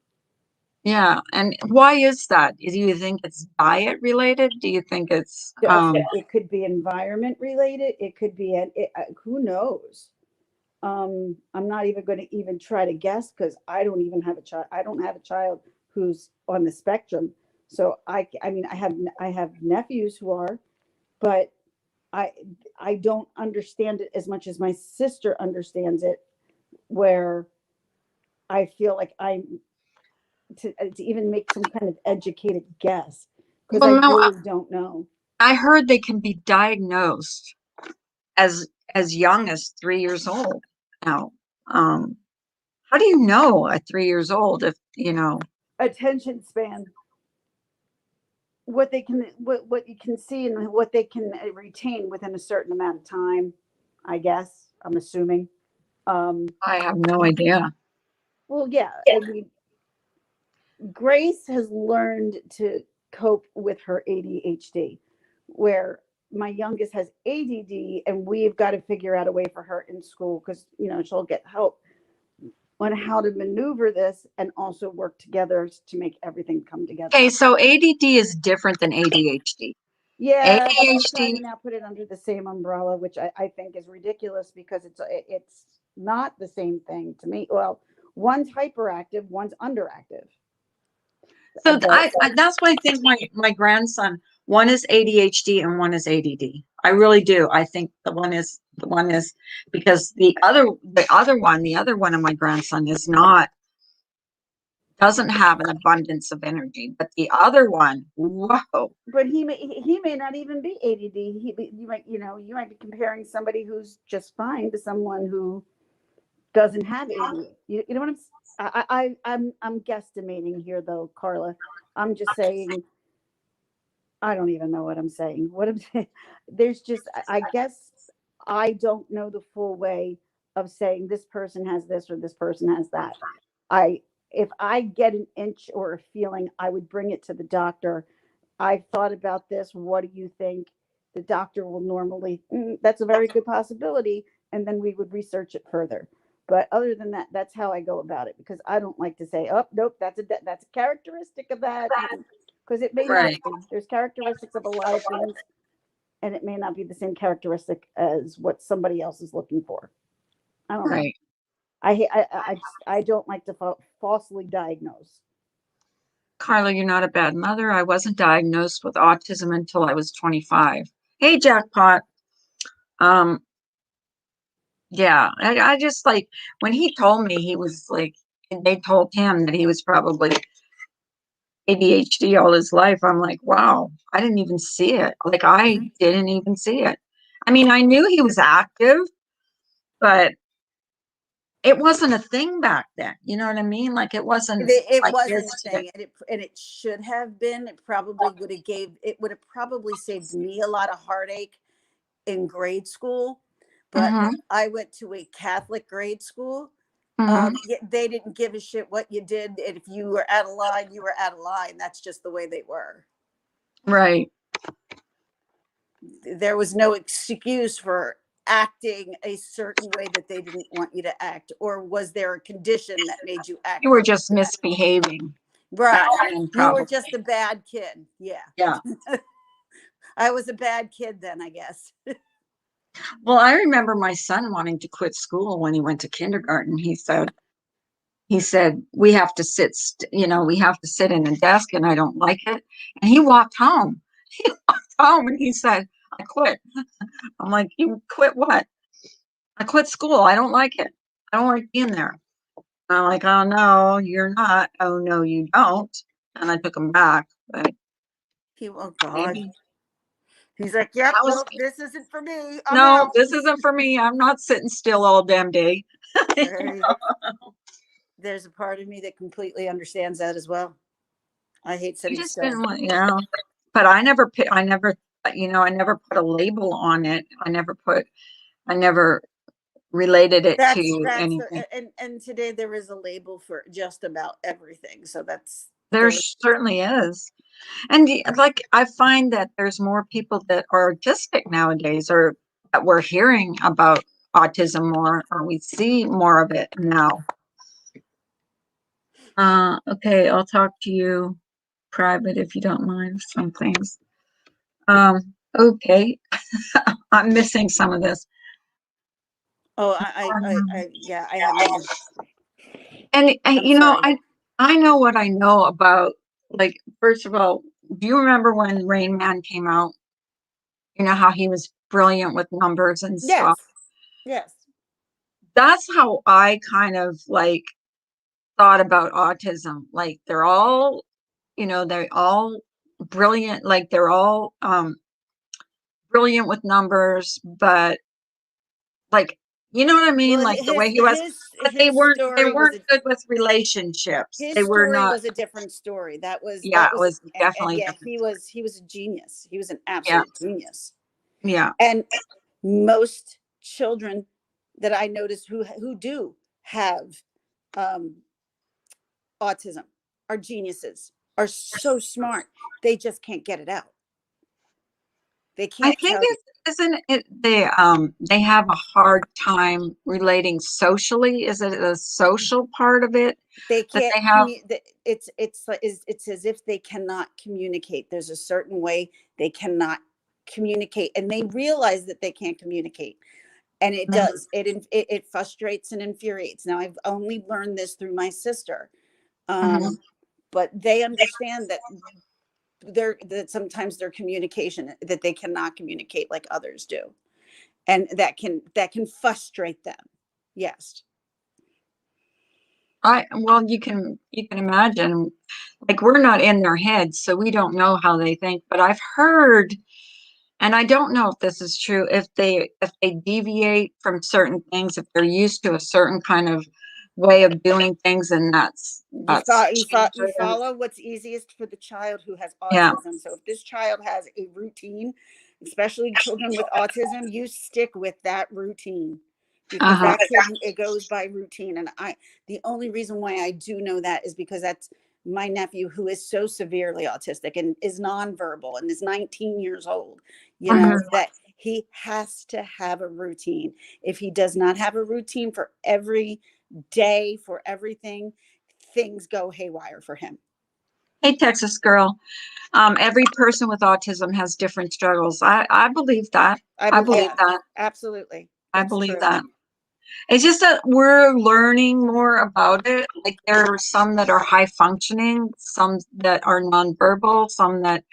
S1: Yeah. And why is that? Do you think it's diet related? Do you think it's
S2: It could be environment related. It could be who knows. I'm not even going to even try to guess because I don't even have a child. I don't have a child who's on the spectrum. So I mean, I have nephews who are, but I, I don't understand it as much as my sister understands it. Where I feel like to even make some kind of educated guess because I
S1: well, no,
S2: really don't know.
S1: I heard they can be diagnosed as young as 3 years old now. Um, how do you know at 3 years old if
S2: Attention span, what they can, what you can see and what they can retain within a certain amount of time. I guess I'm assuming. Um,
S1: I have no idea.
S2: well, yeah. I mean, Grace has learned to cope with her ADHD, where my youngest has ADD, and we've got to figure out a way for her in school because she'll get help on how to maneuver this and also work together to make everything come together.
S1: Okay, so ADD is different than ADHD.
S2: Yeah, but I'm trying
S1: ADHD,
S2: to now put it under the same umbrella, which I think is ridiculous because it's not the same thing to me. Well, one's hyperactive, one's underactive.
S1: so
S2: But
S1: that's why I think my grandson, one is ADHD and one is ADD. I really do. I think the one is because the other one of my grandson is not doesn't have an abundance of energy, but the other one, whoa.
S2: but he may not even be ADD. You might be comparing somebody who's just fine to someone who doesn't have ADD. You know what I'm guesstimating here though, Carla. I'm just saying I don't even know what I'm saying. What I'm saying, there's just, I guess I don't know the full way of saying this person has this or this person has that. I, if I get an inch or a feeling, I would bring it to the doctor. I've thought about this. What do you think? The doctor will normally, that's a very good possibility. And then we would research it further. But other than that, that's how I go about it because I don't like to say, oh, nope, that's a characteristic of that. Because it may not
S1: Right,
S2: be. There's characteristics of a lot of things, and it may not be the same characteristic as what somebody else is looking for. I don't know.
S1: right.
S2: I don't like to falsely diagnose.
S1: Carla, you're not a bad mother. I wasn't diagnosed with autism until I was 25. Hey, jackpot. Um, yeah, I just like when he told me he was like, and they told him that he was probably ADHD all his life. I'm like, wow, I didn't even see it. Like, I didn't even see it. I mean, I knew he was active, but it wasn't a thing back then. You know what I mean? Like it wasn't
S2: It
S1: like it
S2: wasn't
S1: is
S2: a
S1: today.
S2: thing, and it should have been. It would have probably saved me a lot of heartache in grade school. But
S1: Mm-hmm.
S2: I went to a Catholic grade school.
S1: Mm-hmm.
S2: They didn't give a shit what you did, and if you were out of line, you were out of line. That's just the way they were.
S1: Right.
S2: There was no excuse for acting a certain way that they didn't want you to act, or was there a condition that made you act
S1: You were
S2: like
S1: just
S2: that?
S1: misbehaving back
S2: Right.
S1: then,
S2: You were
S1: probably.
S2: just a bad kid. Yeah.
S1: Yeah.
S2: I was a bad kid then, I guess.
S1: Well, I remember my son wanting to quit school when he went to kindergarten. He said, we have to we have to sit in a desk and I don't like it. And he walked home. He walked home and he said, I quit. I'm like, you quit what? I quit school. I don't like it. I don't like being there. And I'm like, oh no, you're not. Oh no, you don't. And I took him back. But
S2: Oh God.
S1: maybe
S2: He's like, yep,
S1: that was
S2: nope, this isn't for me. I'm
S1: no,
S2: out.
S1: this isn't for me. I'm not sitting still all damn day.
S2: There's a part of me that completely understands that as well. I hate
S1: You
S2: sitting
S1: just
S2: still.
S1: didn't want. But I never put a label on it. I never related it to
S2: That's
S1: anything.
S2: and today there is a label for just about everything. So that's
S1: There
S2: there.
S1: certainly is. And like I find that there's more people that are autistic nowadays, or that we're hearing about autism more, or we see more of it now. Okay, I'll talk to you private if you don't mind some things. Okay, I'm missing some of this.
S2: Oh, yeah, I haven't even.
S1: And
S2: I'm sorry.
S1: I know what I know about, like, first of all, do you remember when Rain Man came out? You know how he was brilliant with numbers and
S2: Yes,
S1: stuff.
S2: yes.
S1: That's how I kind of like thought about autism. Like they're all brilliant, like they're all brilliant with numbers, but like you know what I mean?
S2: Well,
S1: Like the way he was, but they weren't good with relationships.
S2: his
S1: They were
S2: story
S1: not,
S2: was a different story.
S1: yeah, it was
S2: And
S1: definitely
S2: yeah,
S1: different.
S2: he was a genius. He was an
S1: Yeah,
S2: absolute genius.
S1: yeah.
S2: And most children that I notice who do have um, autism are geniuses, are so smart. They just can't get it out. They
S1: I
S2: can't
S1: think
S2: tell you.
S1: isn't it they have a hard time relating socially. Is it a social part of it
S2: They
S1: that
S2: can't
S1: they have?
S2: it's as if they cannot communicate. There's a certain way they cannot communicate, and they realize that they can't communicate, and it
S1: Mhm,
S2: does it frustrates and infuriates. Now I've only learned this through my sister,
S1: mhm.
S2: but they understand that sometimes their communication, that they cannot communicate like others do, and that can frustrate them. Yes.
S1: Well, you can imagine, like we're not in their heads, so we don't know how they think. But I've heard, and I don't know if this is true, if they deviate from certain things, if they're used to a certain kind of way of doing things, and that's
S2: You
S1: changes.
S2: follow what's easiest for the child who has
S1: Yeah.
S2: autism. So if this child has a routine, especially children with autism, you stick with that routine, because
S1: Uh-huh.
S2: that kid, it goes by routine. And the only reason why I do know that is because that's my nephew, who is so severely autistic and is nonverbal and is 19 years old,
S1: Mhm.
S2: that he has to have a routine. If he does not have a routine for every day, for everything, things go haywire for him.
S1: Hey, Texas girl. Every person with autism has different struggles. I believe that.
S2: I
S1: I
S2: believe
S1: believe
S2: that.
S1: that.
S2: Absolutely.
S1: I
S2: It's
S1: believe
S2: true.
S1: that. It's just that we're learning more about it. Like there are some that are high functioning, some that are nonverbal, some that,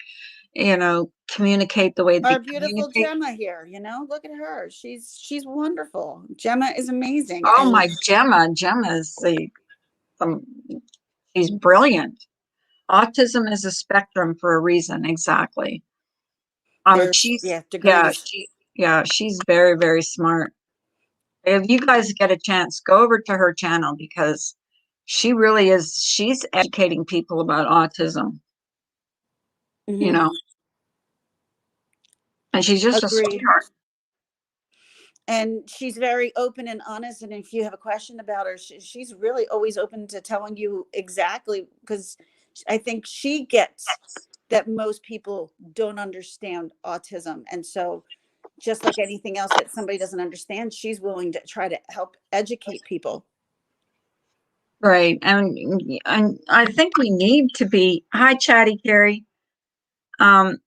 S1: communicate the way they
S2: Our beautiful
S1: communicate.
S2: Gemma here, look at her. She's wonderful. Gemma is amazing.
S1: Oh
S2: And
S1: my Gemma. Gemma is um, she's brilliant. Autism is a spectrum for a reason, exactly.
S2: there's,
S1: She's
S2: yeah,
S1: yeah,
S2: degrees.
S1: she's very, very smart. if you guys get a chance, go over to her channel because she really is, she's educating people about autism, you
S2: Mhm.
S1: know, and she's just a
S2: Agreed.
S1: sweetheart.
S2: And she's very open and honest. And if you have a question about her, she's really always open to telling you exactly, because I think she gets that most people don't understand autism. And so, just like anything else that somebody doesn't understand, she's willing to try to help educate people.
S1: Right. And I think we need to be, hi, Chatty Carrie. Um,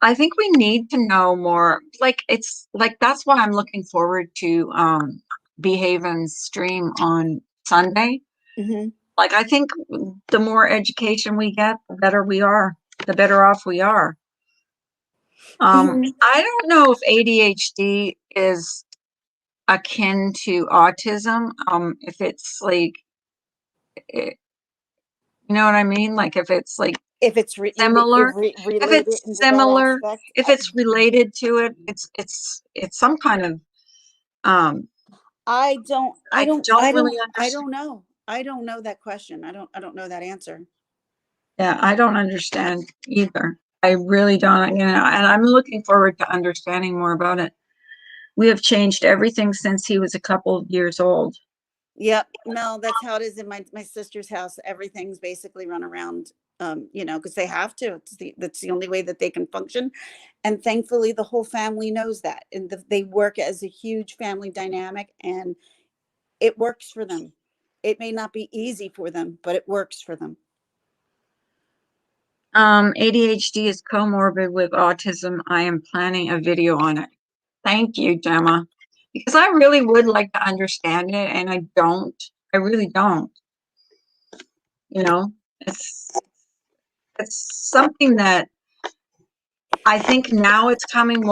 S1: I think we need to know more. Like it's like that's why I'm looking forward to Behaven's stream on Sunday.
S2: Hmm.
S1: Like I think the more education we get, the better we are, the better off we are.
S2: Hmm.
S1: I don't know if ADHD is akin to autism. If it's like, you know what I mean? Like if it's like
S2: If it's
S1: similar, if
S2: related
S1: it's
S2: into that
S1: similar,
S2: aspect,
S1: if it's related to it, it's some kind of
S2: I don't, I
S1: I
S2: don't,
S1: don't
S2: I
S1: really
S2: don't, I
S1: understand.
S2: don't know. I don't know that question. I don't know that answer.
S1: Yeah, I don't understand either. I really don't, you know, and I'm looking forward to understanding more about it. We have changed everything since he was a couple of years old.
S2: Yep, Mel, that's how it is in my sister's house. Everything's basically run around, you know, because they have to. That's the only way that they can function. And thankfully, the whole family knows that, and they work as a huge family dynamic, and it works for them. It may not be easy for them, but it works for them.
S1: ADHD is comorbid with autism. I am planning a video on it. Thank you, Gemma. Because I really would like to understand it, and I don't. I really don't. You know, it's it's something that I think now it's coming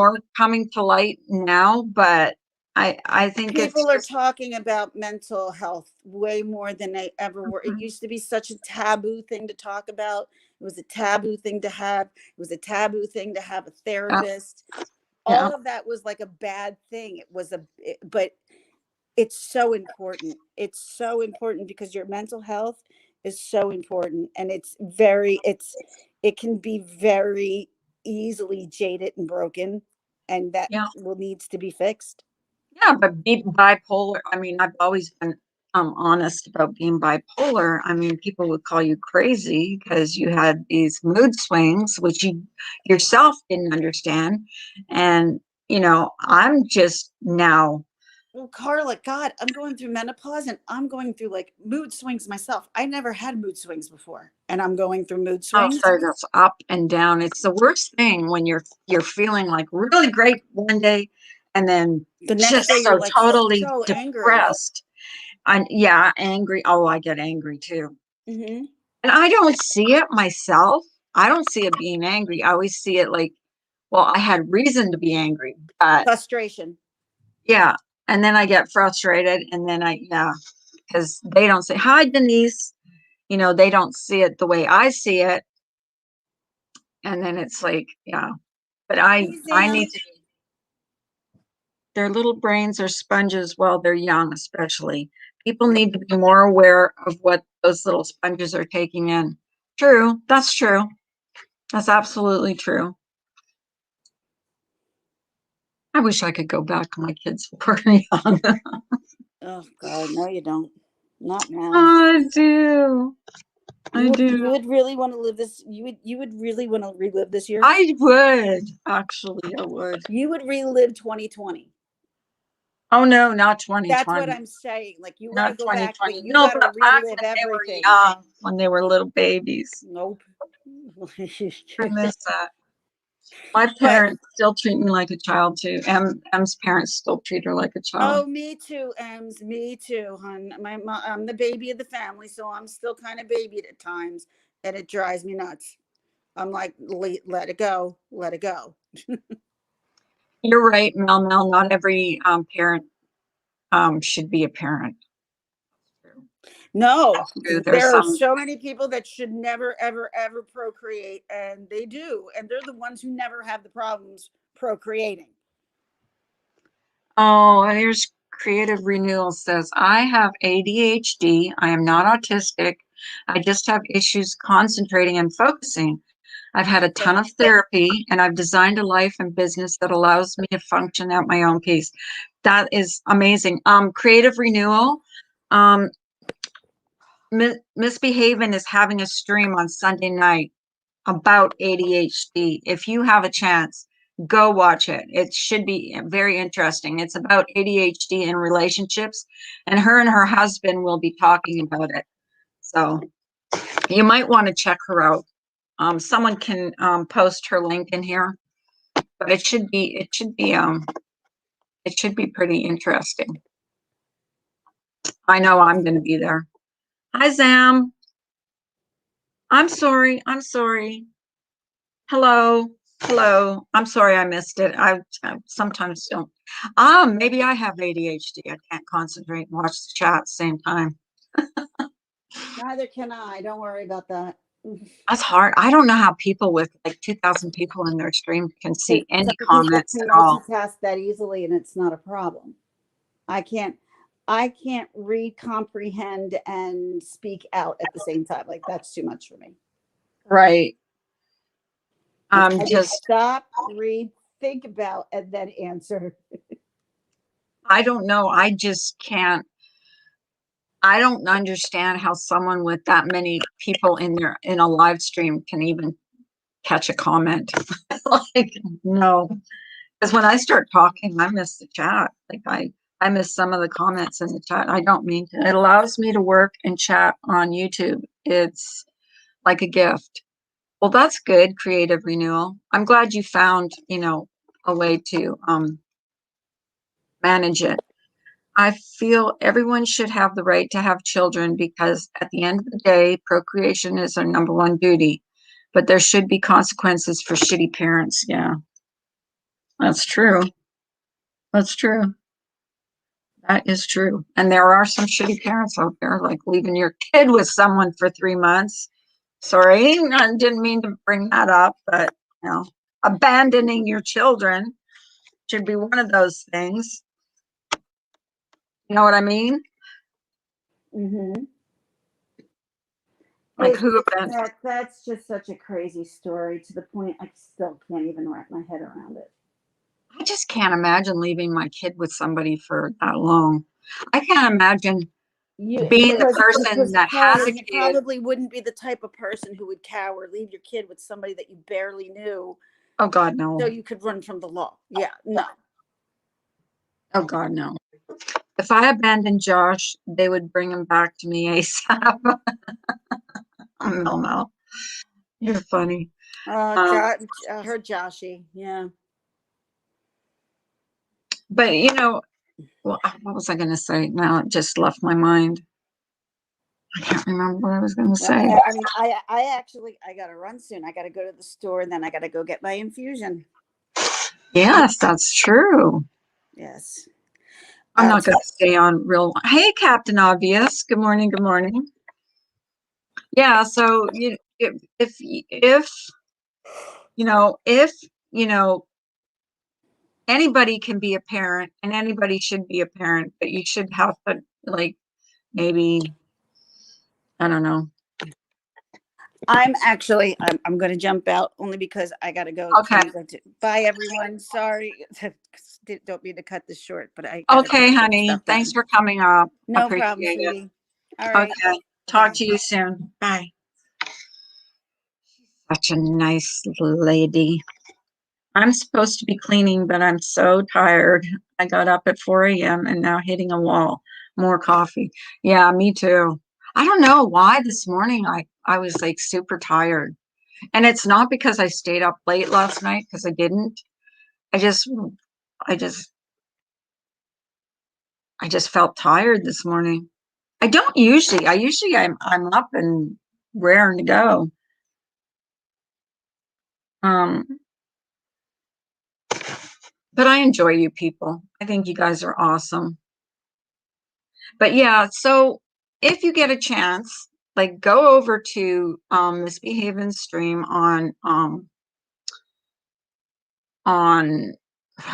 S1: to light now, but I think it's
S2: People are
S1: just
S2: talking about mental health way more than they ever were. It
S1: mhm,
S2: used to be such a taboo thing to talk about. It was a taboo thing to have. It was a taboo thing to have a
S1: yeah,
S2: therapist.
S1: yeah.
S2: All of that was like a bad thing. But it's so important. It's so important because your mental health is so important, and it can be very easily jaded and broken, and that
S1: Yeah.
S2: will needs to be fixed.
S1: Yeah, but being bipolar, I mean, I've always been honest about being bipolar. I mean, people would call you crazy because you had these mood swings, which you yourself didn't understand. And, you know, I'm just now,
S2: Well, Carla, God, I'm going through menopause and I'm going through like mood swings myself. I never had mood swings before, and I'm going through mood
S1: I'll
S2: swings.
S1: say this up and down. It's the worst thing when you're feeling like really great one day and then
S2: The next
S1: just
S2: day, you're
S1: so
S2: like
S1: totally
S2: so angry.
S1: depressed. And yeah, angry. Oh, I get angry too.
S2: Hmm.
S1: And I don't see it myself. I don't see it being angry. I always see it like, well, I had reason to be angry, but
S2: Frustration.
S1: yeah. And then I get frustrated and then yeah, because they don't say, hi, Denise. You know, they don't see it the way I see it. And then it's like, yeah, but
S2: Hey,
S1: I need
S2: Sam.
S1: to, their little brains are sponges while they're young, especially. People need to be more aware of what those little sponges are taking in. True. That's true. That's absolutely true. I wish I could go back when my kids were young.
S2: Oh God, no, you don't. Not now.
S1: I do. I do.
S2: You would really want to live this. You would really want to relive this year.
S1: I would. Actually, I would.
S2: You would relive 2020.
S1: Oh no, not
S2: That's what
S1: 2020.
S2: I'm saying. Like you want to
S1: Not
S2: go back, but
S1: 2020.
S2: you
S1: No,
S2: got
S1: but
S2: to
S1: back
S2: relive
S1: when they were
S2: everything.
S1: young, when they were little babies.
S2: Nope.
S1: I miss that. My
S2: But
S1: parents still treat me like a child too. M's parents still treat her like a child.
S2: oh, me too, Ems. Me too, hon. I'm the baby of the family, so I'm still kind of babied at times, and it drives me nuts. I'm like, let it go, let it go.
S1: You're right, Mel. Mel, not every parent should be a parent.
S2: No,
S1: That's true. There's
S2: there are
S1: some.
S2: so many people that should never, ever, ever procreate, and they do, and they're the ones who never have the problems procreating.
S1: Oh, here's Creative Renewal says, I have ADHD. I am not autistic. I just have issues concentrating and focusing. I've had a ton of therapy and I've designed a life and business that allows me to function at my own pace. That is amazing. Creative Renewal, um, Misbehaving is having a stream on Sunday night about ADHD. If you have a chance, go watch it. It should be very interesting. It's about ADHD in relationships, and her husband will be talking about it. So you might want to check her out. Someone can post her link in here, but it should be pretty interesting. I know I'm going to be there. Hi, Zam. I'm sorry. I'm sorry. Hello. Hello. I'm sorry I missed it. I sometimes don't. Maybe I have ADHD. I can't concentrate and watch the chat at the same time.
S2: Neither can I. Don't worry about that.
S1: That's hard. I don't know how people with like 2,000 people in their stream can see any
S2: Some people
S1: comments
S2: can
S1: at all.
S2: multitask that easily, and it's not a problem. I can't. I can't read, comprehend, and speak out at the same time. Like that's too much for me.
S1: Right.
S2: I just
S1: Just,
S2: stop, read, think about, and then answer.
S1: I don't know. I just can't. I don't understand how someone with that many people in a live stream can even catch a comment. Like, no. Because when I start talking, I miss the chat. Like I miss some of the comments in the chat. I don't mean to. It allows me to work and chat on YouTube. It's like a gift. Well, that's good, Creative Renewal. I'm glad you found, a way to manage it. I feel everyone should have the right to have children because at the end of the day, procreation is our number one duty. But there should be consequences for shitty parents. Yeah, that's true. That's true. That is true. And there are some shitty parents out there, like leaving your kid with someone for 3 months. Sorry, I didn't mean to bring that up, but abandoning your children should be one of those things. You know what I mean?
S2: Mm-hmm.
S1: Like who abandoned?
S2: That's just such a crazy story to the point I still can't even wrap my head around it.
S1: I just can't imagine leaving my kid with somebody for that long. I can't imagine being the person that has a
S2: you
S1: kid.
S2: probably wouldn't be the type of person who would cower, leave your kid with somebody that you barely knew.
S1: Oh God, no.
S2: So you could run from the law. Yeah, no.
S1: Oh God, no. If I abandoned Josh, they would bring him back to me ASAP. No. You're funny.
S2: Her Joshy, yeah.
S1: But well, what was I going to say? Now it just left my mind. I can't remember what I was going to say.
S2: I mean, I got to run soon. I got to go to the store, and then I got to go get my infusion.
S1: Yes, that's true.
S2: Yes.
S1: I'm not going to stay on real. Hey, Captain Obvious. Good morning. Good morning. Yeah. So if anybody can be a parent and anybody should be a parent, but you should have to maybe, I don't know.
S2: I'm going to jump out only because I got to go.
S1: Okay.
S2: Bye, everyone. Sorry. Don't mean to cut this short, but
S1: okay, honey. Thanks for coming up.
S2: No problem, sweetie. All right.
S1: Okay. Talk to you soon. Bye. Such a nice lady. I'm supposed to be cleaning, but I'm so tired. I got up at 4 a.m. and now hitting a wall. More coffee. Yeah, me too. I don't know why this morning I was like super tired. And it's not because I stayed up late last night, because I didn't. I just felt tired this morning. I usually I'm up and raring to go. But I enjoy you people. I think you guys are awesome. But yeah, so if you get a chance, like go over to Misbehaving stream on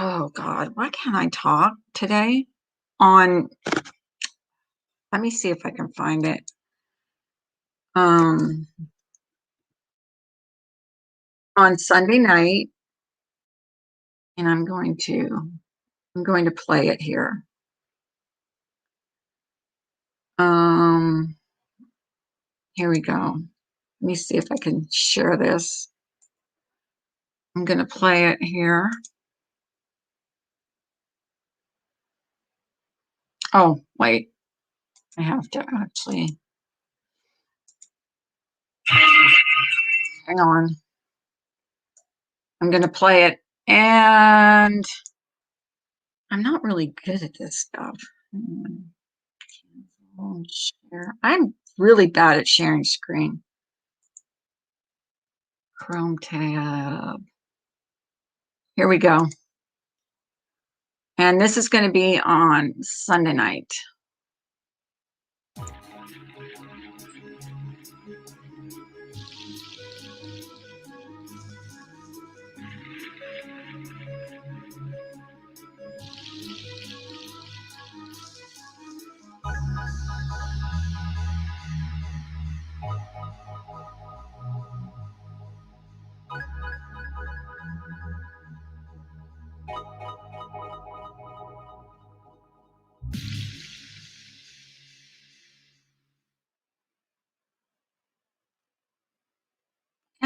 S1: oh God, why can't I talk today? On, let me see if I can find it. On Sunday night, and I'm going to play it here. Um, Here we go. Let me see if I can share this. I'm going to play it here. Oh, wait. I have to actually, hang on. I'm going to play it, and I'm not really good at this stuff. Share. I'm really bad at sharing screen. Chrome tab. Here we go. And this is going to be on Sunday night.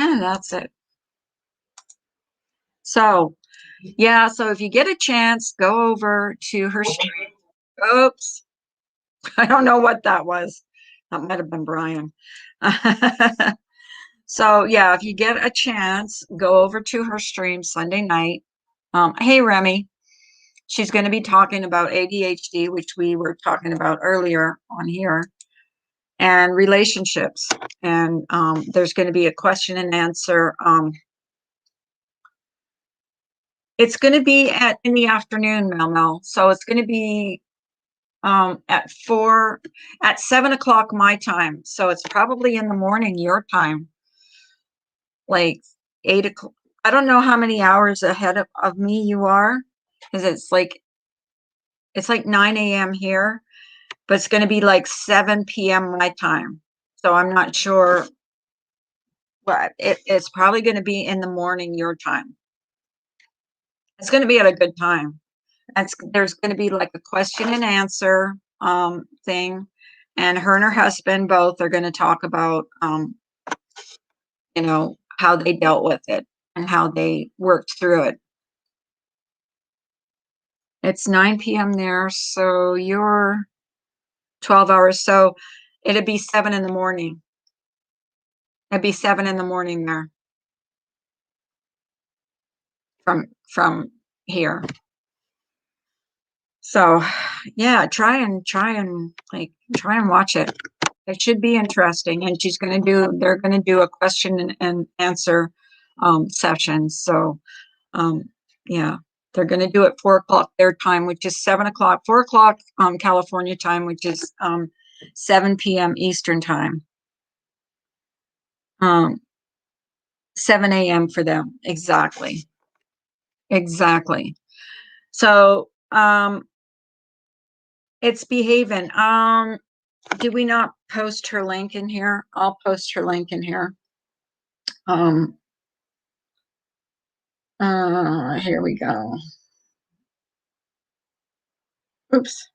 S1: And that's it. So, yeah, so if you get a chance, go over to her stream. Oops. I don't know what that was. That might have been Brian. So, yeah, if you get a chance, go over to her stream Sunday night. Hey, Remy. She's going to be talking about ADHD, which we were talking about earlier on here, and relationships. And there's going to be a question and answer. It's going to be in the afternoon, Mel. So it's going to be at 7 o'clock my time. So it's probably in the morning your time, like 8 o'clock. I don't know how many hours ahead of me you are, because it's like 9 a.m. here, but it's going to be like 7 p.m. my time. So I'm not sure, but it's probably going to be in the morning your time. It's going to be at a good time. There's going to be like a question and answer thing, and her husband both are going to talk about how they dealt with it and how they worked through it. It's 9 p.m. there, so you're 12 hours, so it'd be 7 in the morning. It'd be 7 in the morning there from here. So yeah, try and watch it. It should be interesting. And they're gonna do a question and answer session. So yeah, they're gonna do it 4 o'clock their time, which is 7 o'clock, 4 o'clock California time, which is 7 p.m. Eastern time. 7 a.m. for them. Exactly. Exactly. So it's behaving. Did we not post her link in here? I'll post her link in here. Here we go. Oops.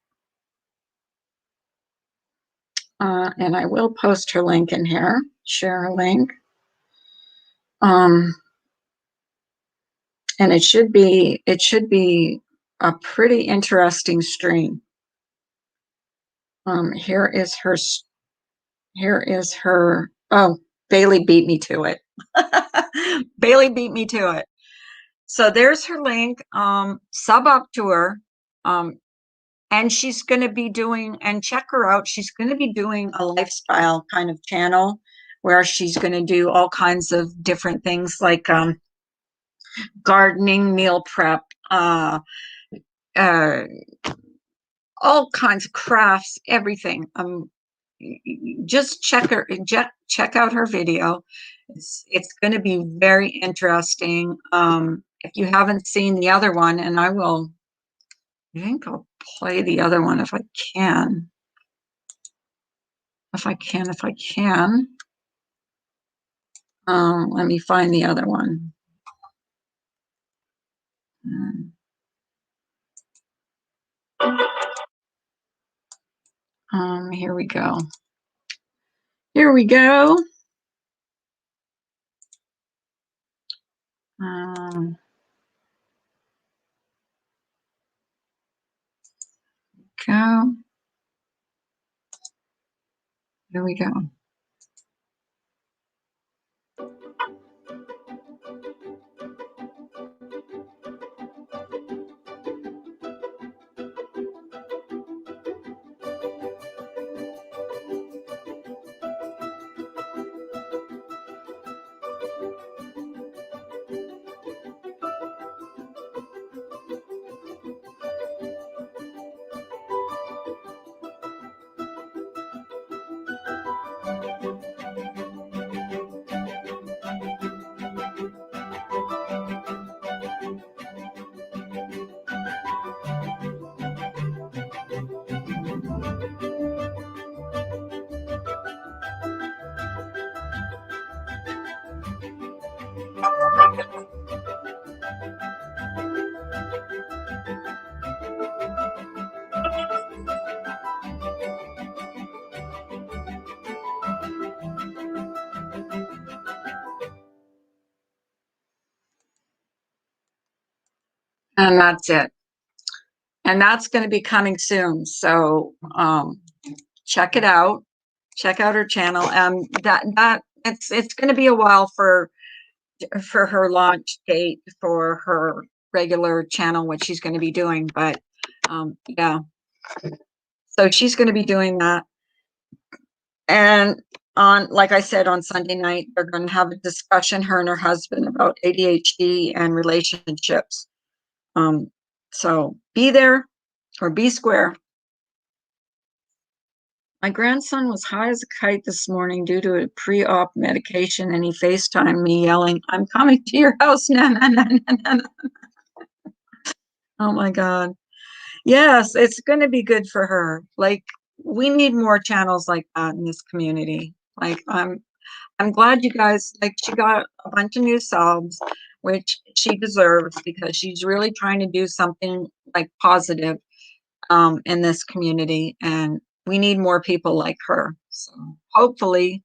S1: And I will post her link in here. Share a link. And it should be a pretty interesting stream. Here is her. Oh, Bailey beat me to it. Bailey beat me to it. So there's her link. Sub up to her. And she's going to be check her out. She's going to be doing a lifestyle kind of channel where she's going to do all kinds of different things like gardening, meal prep, all kinds of crafts, everything. Just check out her video. It's going to be very interesting. if you haven't seen the other one, and I think I'll play the other one if I can. If I can. Let me find the other one. Here we go. Here we go. Go. Here we go. And that's it. And that's going to be coming soon. So check it out. Check out her channel. It's going to be a while for her launch date for her regular channel, what she's going to be doing. But yeah, so she's going to be doing that. And like I said, on Sunday night, they're going to have a discussion, her and her husband, about ADHD and relationships. So be there or be square. My grandson was high as a kite this morning due to a pre-op medication, and he FaceTimed me yelling, "I'm coming to your house." Nah, nah, nah, nah, nah. Oh my God. Yes, it's going to be good for her. Like, we need more channels like that in this community. Like, I'm glad you guys, like, she got a bunch of new subs, which she deserves, because she's really trying to do something like positive in this community, and we need more people like her. So hopefully,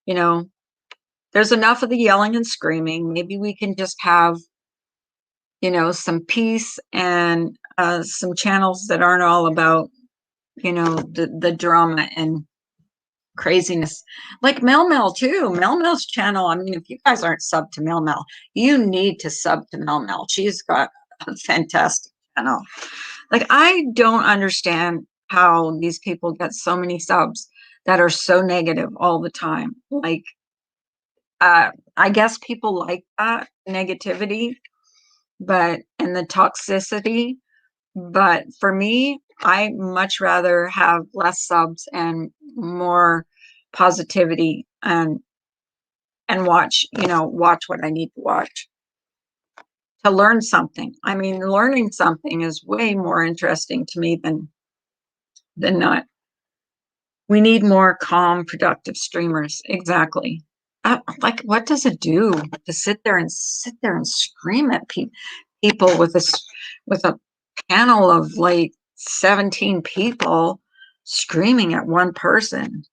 S1: there's enough of the yelling and screaming. Maybe we can just have, some peace and some channels that aren't all about, the drama and craziness. Like Mel Mel too. Mel Mel's channel. I mean, if you guys aren't subbed to Mel Mel, you need to sub to Mel Mel. She's got a fantastic channel. Like, I don't understand how these people get so many subs that are so negative all the time. Like, I guess people like that negativity, and the toxicity. But for me, I much rather have less subs and more positivity, and watch what I need to watch to learn something. I mean, learning something is way more interesting to me than not. We need more calm, productive streamers. Exactly. Like, what does it do to sit there and scream at people with a panel of like 17 people screaming at one person?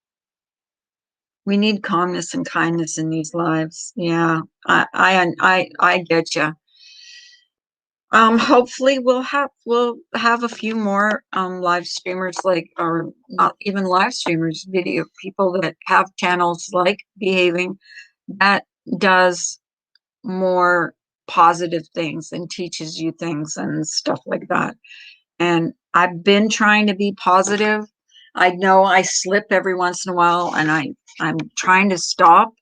S1: We need calmness and kindness in these lives. Yeah, I get you. Hopefully we'll have a few more live streamers, like, or not even live streamers, video people that have channels like Behaving, that does more positive things and teaches you things and stuff like that. And I've been trying to be positive. I know I slip every once in a while, and I'm trying to stop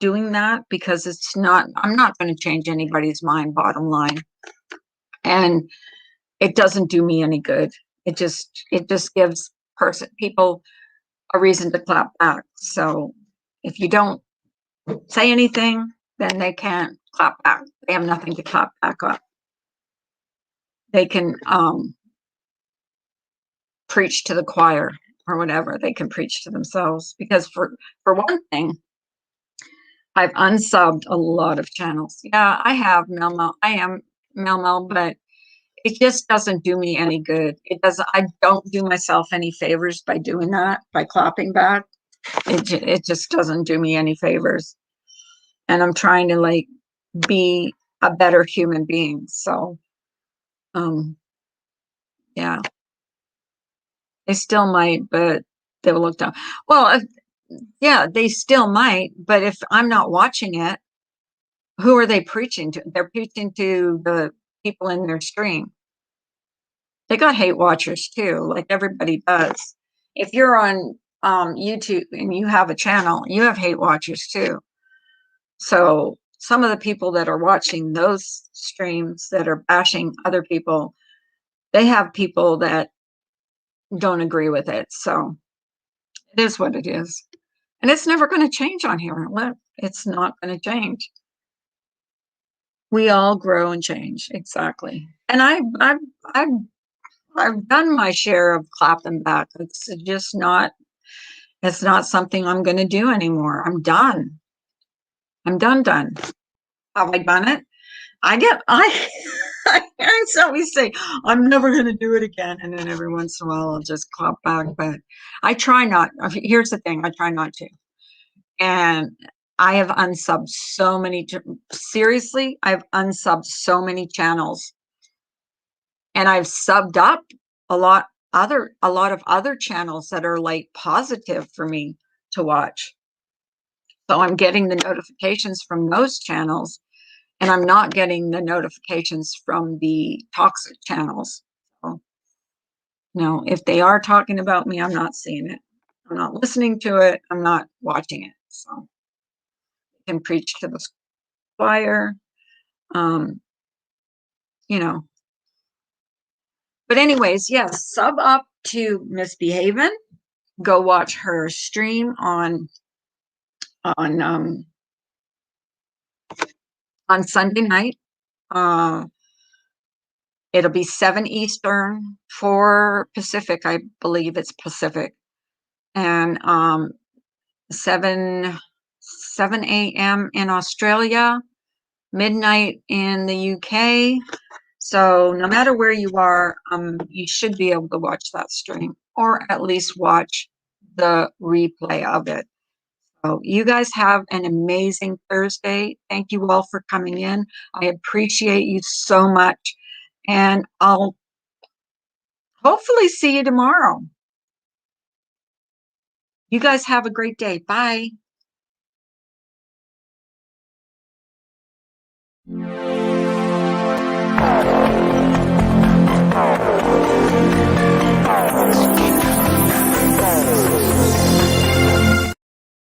S1: doing that, because I'm not going to change anybody's mind, bottom line. And it doesn't do me any good. It just gives people a reason to clap back. So if you don't say anything, then they can't clap back. They have nothing to clap back up. They can preach to the choir or whatever. They can preach to themselves because for one thing, I've unsubbed a lot of channels. Yeah, I have Mel. I am Mel, but it just doesn't do me any good. It doesn't. I don't do myself any favors by doing that, by clapping back. It just doesn't do me any favors. And I'm trying to like be a better human being. So, yeah, they still might, but they will look down. Well, yeah, they still might, but if I'm not watching it, who are they preaching to? They're preaching to the people in their stream. They got hate watchers too, like everybody does. If you're on YouTube and you have a channel, you have hate watchers too. So some of the people that are watching those streams that are bashing other people, they have people that don't agree with it. So it is what it is. And it's never going to change on here. It's not going to change. We all grow and change. Exactly. And I've done my share of clapping back. It's not something I'm going to do anymore. I'm done. I'm done. Have I done it? I I always say I'm never going to do it again, and then every once in a while I'll just clap back. But I try not. Here's the thing: I try not to. And I have unsubbed so many. Seriously, I've unsubbed so many channels, and I've subbed up a lot of other channels that are like positive for me to watch. So I'm getting the notifications from those channels, and I'm not getting the notifications from the toxic channels. So, no, if they are talking about me, I'm not seeing it. I'm not listening to it. I'm not watching it. So I can preach to the choir, um, you know. But anyways, yes, sub up to Misbehavin'. Go watch her stream on um on Sunday night. Uh, it'll be 7 Eastern, 4 Pacific. I believe it's Pacific. And 7 a.m. in Australia, midnight in the UK. So no matter where you are, you should be able to watch that stream or at least watch the replay of it. So you guys have an amazing Thursday. Thank you all for coming in. I appreciate you so much. And I'll hopefully see you tomorrow. You guys have a great day. Bye.